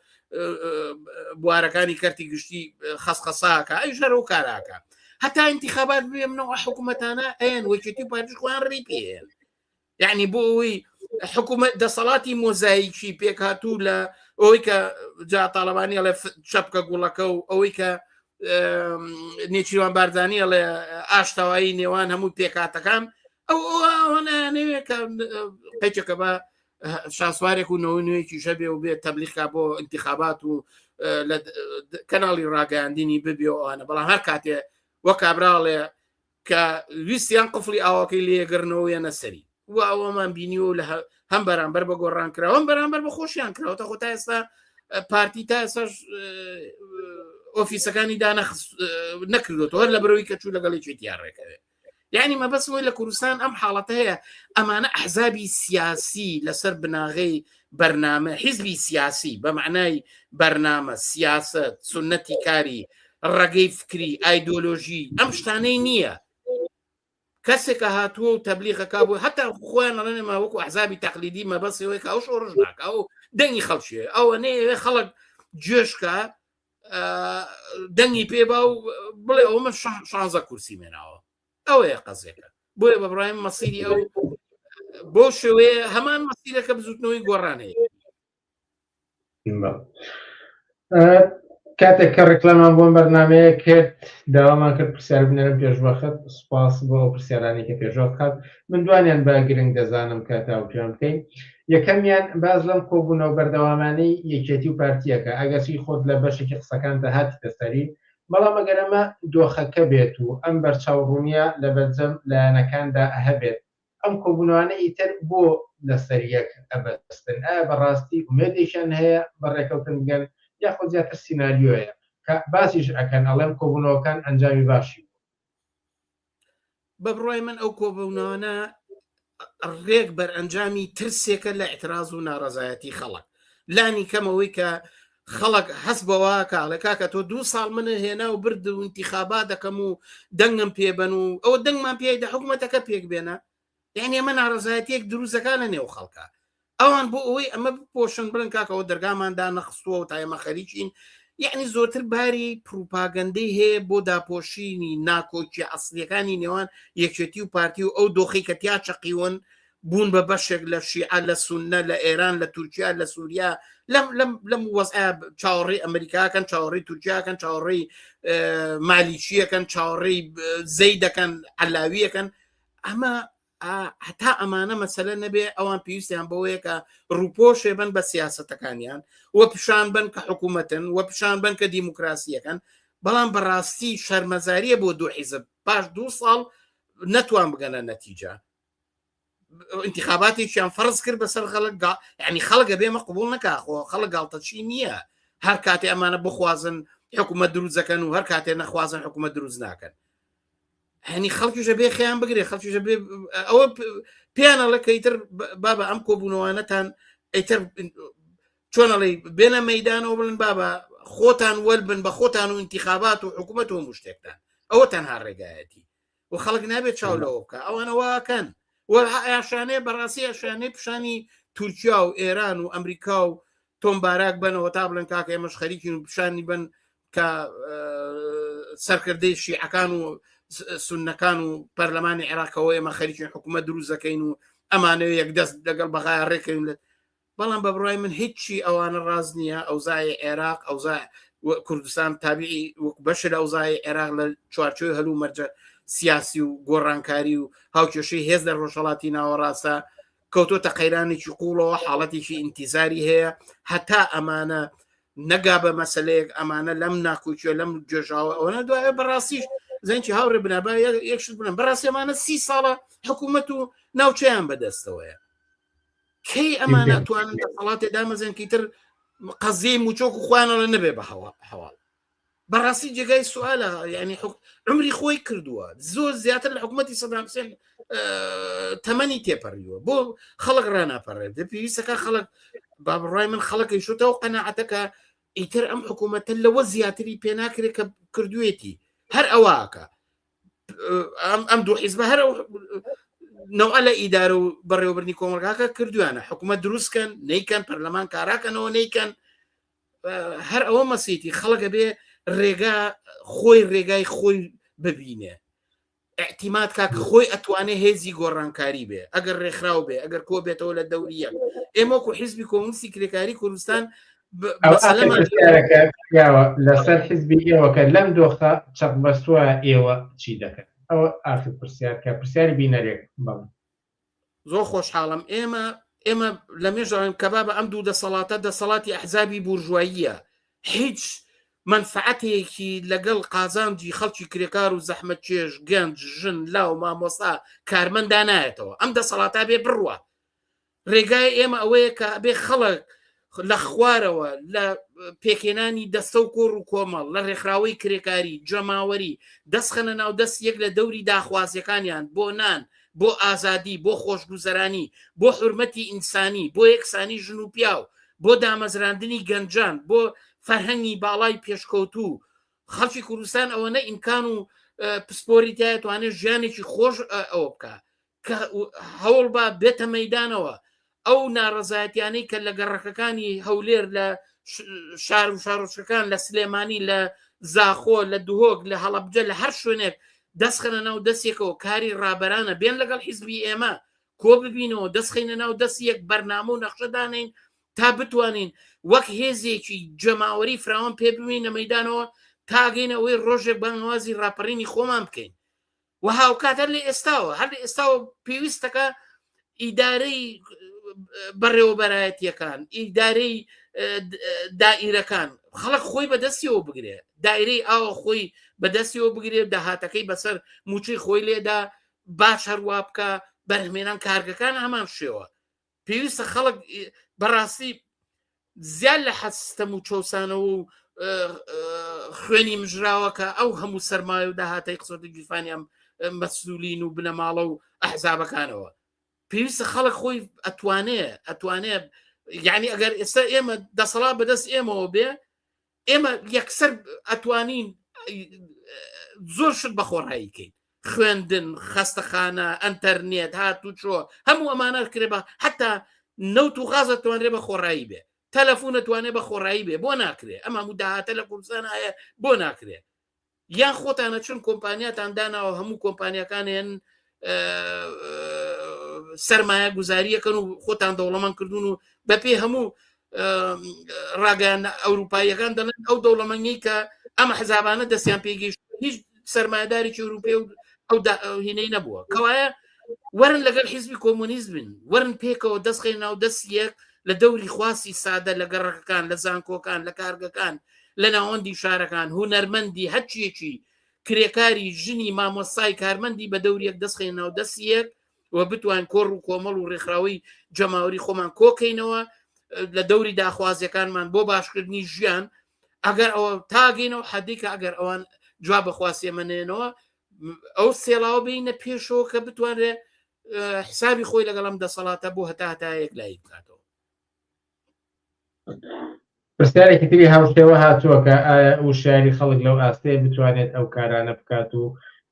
بوارەکانی کەرتی گشتی خەسخەساکە ئەویژەر و کاراکە هەتا انتخابات بێمنەوە حکوومەتانە ئەیان وەکێتی و پارتیش خۆیان ڕێی پێێن یعنی بۆ ئەوەی حکوومەت دەسەڵاتی مۆزاییکی پێکهاتوو لە ئەوەی کە جا تاالبانی لە شەپکە گوڵەکە و ئەوەی کە نێچیروان باردانیە لە ئاشتەوایی نێوان هەموو پێکاتەکان ئەوەنەوێت کە قەیچەکە بە شاسوارێک و نەوەی شەبێ و بێت تەبلیغکە بۆ انتخابات و کەناڵی ڕاگەیاندنی ببێ ئەوانە بەڵام هەر کاتێ وە کابراڵێ کە ویستیان قفڵی ئاواکەی لێگەڕنەوە یەنە سەری و ئەوەمان بینیوە لە هەم بەرامبەر بە گۆڕان کراوە هەم بەرامبەر بە خۆشیان کراوەتە خۆ تا ئێستا پارتی تا ئێستاش ئۆفیسەکانی نەکردوەوە لە بەرەوەی کە چوو لەگەڵی چێتیان ڕێکەوێت یعنی مەبەستەوەی لە کوردستان ئەم حاڵەتە هەیە ئەمانە ئەحزابی سیاسی لەسەر بناغەی بەرنامە حیزبی سیاسی بە معنای بەرنامە سیاست سنەتی کاری ڕێگەی فکری ئایدۆلۆژی ئەم شتانەی نییە کەسێکە هاتووە و تەبلیغەکە بوو هەتا خۆیان ئەڵێنێمە وەکو ئەحزابی تەقلیدی مەبەستەوەی کە ئەو شۆڕژ ناکە ئەو دەنگی خەڵکیە ئەوە نەیەوێ خەڵک گوێشکە دەنگی پێ با و بڵێ ئەو من 16 کورسی مێناوە ئەوەیە قەزێکە بۆیە بە بڕایم مەسیری ئەو بۆ شێوەیە هەمان مەسیرەکە بزوتنەوەی گۆڕانەیە کاتێک کە ڕێکلامان بۆم بەرنامەیە کرد داوامان کرد پرسیار بنێرم پێشوەخت سوپاس بۆ ئەو پرسیارانی کە پێشوە بکات من دوانیان بە گرنگ دەزانم کە تاوتیان بکەین یەکەمیان باز لەم کۆبوونەوە بەردەوامانەی یەکێتی و پارتیەکە ئەگەسی خۆت لە بەشێکی قسەکانتە هاتیتە سەری بەڵام ئەگەرەمە دۆخەکە بێت و ئەم بەرچاوڕوونیە لە بەرجەم لایەنەکاندا هەبێت ئەم کۆبوونەوانە ئیتر بۆ لەسەریەک ئەبەستن ئایا بەڕاستی ومێدێکیان هەیە بەڕێکەوتن بگەن یاخۆ زیاتر سیناریۆیە کە باسیش ئەکەن ئەڵێم کۆبوونەوەکان ئەنجامی باشی بە بڕای من ئەو کۆبوونەوانە ڕێک بەرئەنجامی ترسێکە لە ئێتراز و ناڕەزایەتی خەڵک لانی کەمەوەی کە خەڵک هەست بەوە کاڵێ کاکە تۆ 2 ساڵ منە هێنا و برد و انتیخابات دەکەم و دەنگم پێبن و ئەوە دەنگمان پێیدا حکوومەتەکە پێک بێنە یعنی ئەمە ناڕەزایەتیەک دروستەکە لە نێو خەڵکە ئەوان بۆ ئەوەی ئەمە بپۆشن بڵن کاکەەوە دەرگاماندا نەخستووە و تا ئێمە خەریکین یعنی زۆرتر باری پروپاگەندەی هەیە بۆ داپۆشینی ناکۆکی ئەسڵیەکانی نێوان یەکێتی و پارتی و ئەو دۆخی کە تیا چەقیون بوون بە بەشێک لە شیعە لە سونە لە ئێران لە تورکیا لە سووریا لەم وەزع چاوەڕێی ئەمریکاکەن چاوەڕێی تورکیاکەن چاوەڕێی مالیچیەکەن چاوەڕێی زەیدەکەن عەلاویەکەن ئەمە هەتا ئەمانە مەسەلە نەبێ ئەوان پێویستیان بەوەیە کە ڕووپۆشێ بن بە سیاسەتەکانیان وە پیشان بن کە حکوومەتن وە پیشان بن کە دیموکراسیەکەن بەڵام بەڕاستی شەرمەزاریە بۆ 2 حیزب پاش 2 ساڵ نەتوان بگەنە نەتیجە انتخاباتێکیان فەرز کرد بەسەر خەڵک یعنی خەڵکە بێمە قبول نەکا خۆ خەڵک گاڵتەچی نییە هەر کاتێ ئەمانە بخوازن حکوومەت دروست دەکەن و هەر کاتێ نەخوازن حکوومەت دروست ناکەن هەنی خەڵکیشە بێ خەیان بگرێ خەڵکیشە بێ ئەوە پێیانەڵە کە ئیتر بابە ئەم کۆبوونەوانەتان ئەیتر چۆنەڵی بێنە مەیدانەوە بڵن بابە خۆتان وەلبن بە خۆتان و انتخابات و حکوومەت و مشتێکتان ئەوە تەنها ڕێگایەتی و خەڵک نابێت چاولەوە بکە ئەوانەوەکەن یاشانەیە بەڕاستی یاشانەی پیشانی تورکیا و ئێران و ئەمریکا و تۆم باراک بنەوە تا بڵێن کاکە ئێمەش خەریکین و پیشانی بن کە سەرکردەی شیعەکان و سوننەکان و پەرلەمانی عێراقەوە ئێمە خەریکین حکوومەت دروست دەکەین و ئەمانەوە یەکدەست لەگەڵ بەغای ڕێکەین بەڵام بە بڕای من هیچی ئەوانە ڕاز نییە ئەوزای عێراق ئەوزای کوردستان تابعی بەشە لە ئەوزای عێراق لە چوارچۆی هەلوو مەرجە سیاسی و گۆڕانکاری و هاوکێشەی هێز لە ڕۆژهەڵاتی ناوەڕاستە کەوتۆتە قەیرانێکی قوڵەوە حاڵەتێکی ئینتیزاری هەیە هەتا ئەمانە نەگا بە مەسلەیەک ئەمانە لەم ناکوچێ لەم جێژاوە ئەوەنە دوایە بەڕاستیش زەنکی هاوڕێ بنابە یەکشت بڵێن بەڕاستیمانە 30 ساڵە حکوومەت و ناوچەیان بەدەستەوەیە کەی ئەمانە توانن دەسەڵاتێ دامەزێنکەی تر قەزیەی موچۆک و خوانە لە نەبێ بە هەواڵ بەڕاستی جێگای سوالە یعنی عمری خۆی کردووە زۆر زیاتر لە حکوومەتی سەدام حوسێن تەمەنی تێپەڕیوە بۆ خەڵک ڕناپەڕێت پێویستەکە خەڵک با بڕای من خەڵکی شوتەوە قەناعەتەکە ئیتر ئەم حکوومەتە لەوە زیاتری پێ ناکرێت کە کردوێتی هەر ئەوواکە ئەم دوو حیزبە هەر نەوە لە ئیدارە و بەڕێوەبرنی کۆمەلگاکە کردویانە حکوومەت دروستکەن نەیکەن پەرلەمان کاراکەنەوە نەیکەن هەر ئەوە مەسیتی خەڵکە بێ ڕێگا خۆی ڕێگای خۆی ببینێ احتیمات کاک خۆی ئەتوانێ هێزی گۆڕانکاری بێ ئەگەر ڕێکخراو بێ ئەگەر کۆ بێتەوە لە دەوریە ئێمەکو حیزبی کۆمونیستی کرێکاری کوردستان لەسەر حیزبی ئێوەکە لەم دۆخە چەق بەستووە ئێوە چی دەکەن ئەوە ئاخر پرسیارکە پرسیاری بینەرێک بڵێ زۆر خۆشحاڵم ئێمە لە مێژەڵێن کەبا بە ئەم دوو دەسەڵاتە دەسەڵاتی ئەحزابی بورژواییە هیچ منفعەتێکی لەگەڵ قازانجی خەڵکی کرێکار و زەحمەت چێژ گەنج ژن لاو مامۆستا کارمەندا نایەتەوە ئەم دەسەڵاتە بێ بڕوە ڕێگای ئێمە ئەوەیە کە بێ خەڵک لە خوارەوە لە پێکێنانی دەستە و کۆڕ و کۆمەڵ لە ڕێکخراوەی کرێکاری جەماوەری دەستخەنە ناو دەست یەک لە دەوری داخوازیەکانیان بۆ نان بۆ ئازادی بۆ خۆشگوزەرانی بۆ حورمەتی ئینسانی بۆ یەکسانی ژن و پیاو بۆ دامەزراندنی گەنجان بۆ فەرهەنگی باڵای پێشکەوتوو خەڵکی کوردستان ئەوەنە ئیمکان و پسپۆری تایە توانێت ژیانێکی خۆش ئەوە بکە کە هەوڵ بە بێتە مەیدانەوە ئەو ناڕەزایەتیانەی کە لە گەڕەکەەکانی هەولێر لە شار و شارۆچەکان لە سلێمانی لە زاخۆ لە دوهۆک لە هەڵەبجە لە هەر شوێنێک دەستخەنە ناو دەستێکەوە کاری ڕابەرانە بێن لەگەڵ حیزبی ئێمە کۆ ببینەوە دەستخینە ناو دەستیەک بەرنامە و نەخشەدانین تا بتوانین وەک هێزێکی جەماوەری فراوان پێ ببینە مەیدانەوە تاگەینە ئەوەی ڕۆژێک بەنوازی ڕاپەڕینی خۆمان بکەین و هاوکات هەر لە ئێستاوە هەر لە ئێستاوە پێویستەکە ئیدارەی بەڕێوەبەرایەتیەکان ئیدارەی دائیرەکان خەڵک خۆی بەدەستیەوە بگرێ دایرەی ئاوە خۆی بەدەستیەوە بگرێت داهاتەکەی بەسەر موچەی خۆی لێدا باش هەروە بکە بەرهمێنان کارگەکان هەمان شێوە پێویستە خەڵک بەڕاستی زیاد لە حەستەم و چۆسانە و خوێنی مژراوەکە ئەو هەموو سەرمایە و داهاتەی قسەتی گیرفانیان مەسئولین و بنەماڵە و ئەحزابەکانەوە پێویستە خەڵک خۆی ئەتوانێت یعنی ئەگەر ئێستا ئێمە دەسەڵات بەدەست ئێمەوە بێ ئێمە یەکسەر ئەتوانین زۆر شت بەخۆڕاییکەین خوێندن خەستەخانە ئەنتەرنێت هاتوچۆ هەموو ئەمانە کرێ بە حتا نەوت و غازە توانرێ بە خۆڕایی بێ تەلەفۆنە توانێت بە خۆڕایی بێ بۆ ناکرێ ئەمە هەموو داهاتە لە کوردستان هەیە بۆ ناکرێ یان خۆتانە چون کۆمپانیاتان داناوە هەموو کۆمپانیەکانیان سەرمایە گوزاریەکەن و خۆتان دەوڵەمەند کردوون و بەپێ هەموو ڕاگەیان ئەوروپاییەکان دەڵێن ئەو دەوڵەمەندی کە ئەمە حزابانە دەستیان پێگەیشت هیچ سەرمایەدارێکی ئەوروپی ئەو هینەی نەبووە کەوایە وەرن لەگەڵ حیزبی کۆمونیزم بن وەرن پێکەوە دەستخی ناو دەستیەک لە دەوری خواسی سادە لە گەڕەکەکان لە زانکۆکان لە کارگەکان لە ناوەندی شارەکان هونەرمەندی هەرچیەکی کرێکاری ژنی مامۆستای کارمەندی بە دەوریەک دەستخی ناو دەستیەک و بتوان کۆڕ و کۆمەڵ و ڕێکخراوی جەماوەری خۆمان کۆکەینەوە لە دەوری داخوازیەکانمان بۆ باشکردنی ژیان ئەگەر ئەوە تاگەینەوە حەدیکە ئەگەر ئەوان جواب بەخواستیە منێنەوە ئەو سێڵاوە بینە پێشەوە کە بتوانرێ حسابی خۆی لەگەڵم دەسەڵاتە بۆ هەتا هەتایەک لای بکاتەوە پرسیارێکی تری هاوشێوە هاتووە کە ئایا وشیاری خەڵک لەو ئاستەیە بتوانێت ئەو کارانە بکات و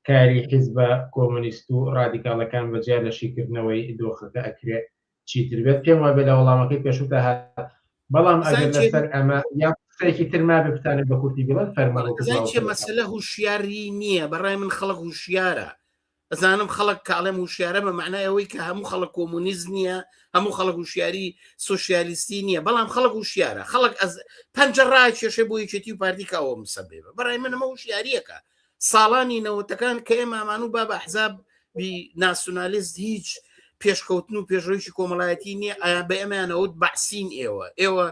کاری حیزبە کۆمونیست و ڕادیکاڵەکان بەجیا لە شیکردنەوەی دۆخەکە ئەکرێت چیتر بێت پێم وابێت لە وەڵامەکەی پێشووتە هات بەڵام ئەگەر لەسەر ئەمە یا قسەیەکی تر ما بتانێت بە کورتی بڵێن فەرمانەکە مەسەلە هوشیاری نییە بەڕای من خەڵک هوشیارە ئەزانم خەڵک کاڵێم وشیارە بە معنای ئەوەی کە هەموو خەڵک کۆمونیست نییە هەموو خەڵک وشیاری سۆشیالیستی نییە بەڵام خەڵک وشیارە خەڵک پەنجە ڕای کێشە بۆ یەکێتی و پارتیکەوە مسەبێبە بەڕای من ئەمە وشیاریەکە ساڵانی نەوەتەکان کە ئێمە ئامان و با بە ئەحزاب ناسیۆنالیست هیچ پێشکەوتن و پێشڕۆیشی کۆمەڵایەتی نییە بە ئەمانەوت بەعسین ئێوە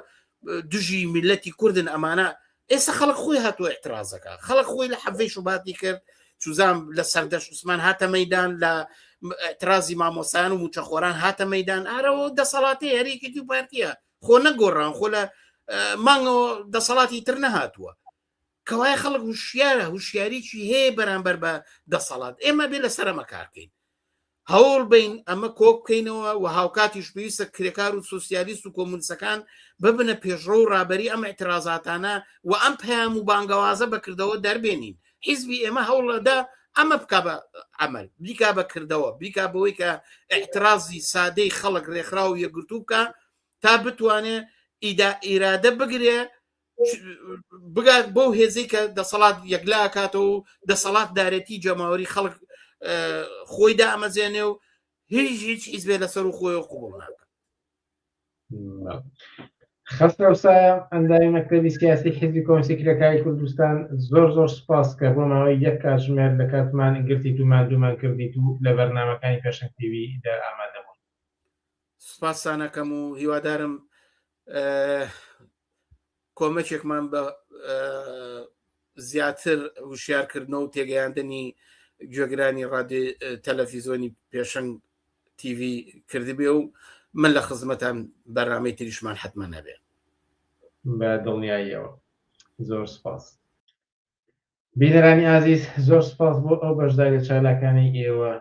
دژی میلەتی کوردن ئەمانە ئێستا خەڵک خۆی هاتووە احترازەکە خەڵک خۆی لە حەڤەی شوباتی کرد سوزان لە سەردەشت عوسمان هاتە مەیدان لە اعترازی مامۆسایان و موچەخۆران هاتە مەیدان ئارەوە دەسەڵاتی هەرێکێتی و پارتیە خۆ نەگۆڕان خۆ لە مانگەوە دەسەڵاتی تر نەهاتووە کەوایە خەڵک هوشیارە هوشیاریی هەیە بەرامبەر بە دەسەڵات ئێمە بێ لەسەر ئەمە کارکەین هەوڵ بین ئەمە کۆک بکەینەوە و هاوکاتیش پێویستە کرێکار و سۆسیالیست و کۆمونیستەکان ببنە پێشڕۆ و ڕابەری ئەم اعترازاتانە و ئەم پەیام و بانگەوازە بەکردەوە دەربێنین حیزبی ئێمە هەوڵەدا ئەمە بکە بە عمل بیکا بەکردەوە بیکا بەوەی کە احترازی سادەی خەڵک ڕێکخرا و یەکگرتوو بکە تا بتوانێت ئیرادە بگرێ بگات بۆ هێزەی کە دەسەڵات یەکلا کاتەوە و دەسەڵات دارەتی جەماوەری خەڵک خۆی دامەزێنێ و هیچ حیزبێ لەسەر و خۆی قوبوڵ ناکە خەستەوسایە ئەندامی مەکتەبی سیاسی حیزبی کۆمسیی کرێکاری کوردستان زۆر سوپاس کە بۆ ماوەی یەک کاتژمێر لە کاتمان گرتیت و مادوومان کردیت و لە بەرنامەکانی پێشەنگ تیڤی ئامادەبوون سوپاسانەکەم و هیوادارم کۆمەکێکمان بە زیاتر وشیارکردنەوە و تێگەیاندنی گوێگرانی ڕادیۆ تەلەڤیزۆنی پێشەنگ تیڤی کردبێ و من لە خزمەتان بەرنامەی تریشمان حتمما نەبێ بە دڵنیاییەوە زۆر سپاس بینەرانی ئازیز زۆر سپاس بۆ ئەو بەشداری چالاکانی ئێوە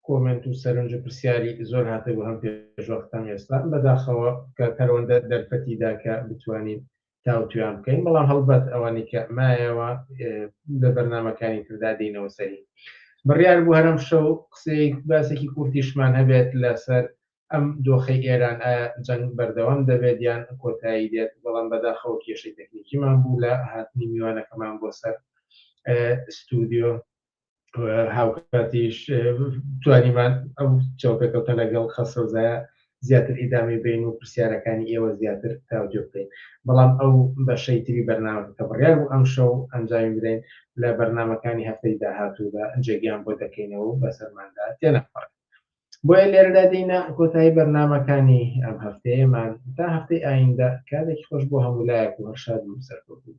کۆمنت و سەرنج و پرسیاری زۆر هاتە بۆ هەم پێشوەختان ئێستا بەداخەوە کە پەروەندە دەرفەتیدا کە بتوانین تاوتویان بکەین بەڵام هەڵبەت ئەوانی کە مایەوە لە بەرنامەکانی تردا دێنەوە سەری بڕیار بوو هەرم شەو قسەی باسێکی کورتیشمان هەبێت لەسەر ئەم دۆخەی ئێران ئایا جەنگ بەردەوام دەبێت یان کۆتایی دێت بەڵام بەداخەوە کێشەی تەکنیکیمان بوو لە هاتنی میوانەکەمان بۆ سەر ستودیۆ هاوکاتیش توانیمان ئەو چاوپێکەوتە لەگەڵ خەسەوزایە زیاتر ئیدامی بین و پرسیارەکانی ئێوە زیاتر تاوجێ بکەین بەڵام ئەو بەشەی تری بەرنامە کە بڕیار بوو ئەم شەو ئەنجامی بدەین لە بەرنامەکانی هەفتەی داهاتوودا جێگیان بۆ دەکەینەوە و بەسەرماندا تێنەپەڕێت بۆیە لێرەدا دێینە کۆتایی بەرنامەکانی ئەم هەفتەیەمان تا هەفتەی ئایندە کاتێکی خۆش بۆ هەموو لایەک و هەرشاد و سەرکەوتوو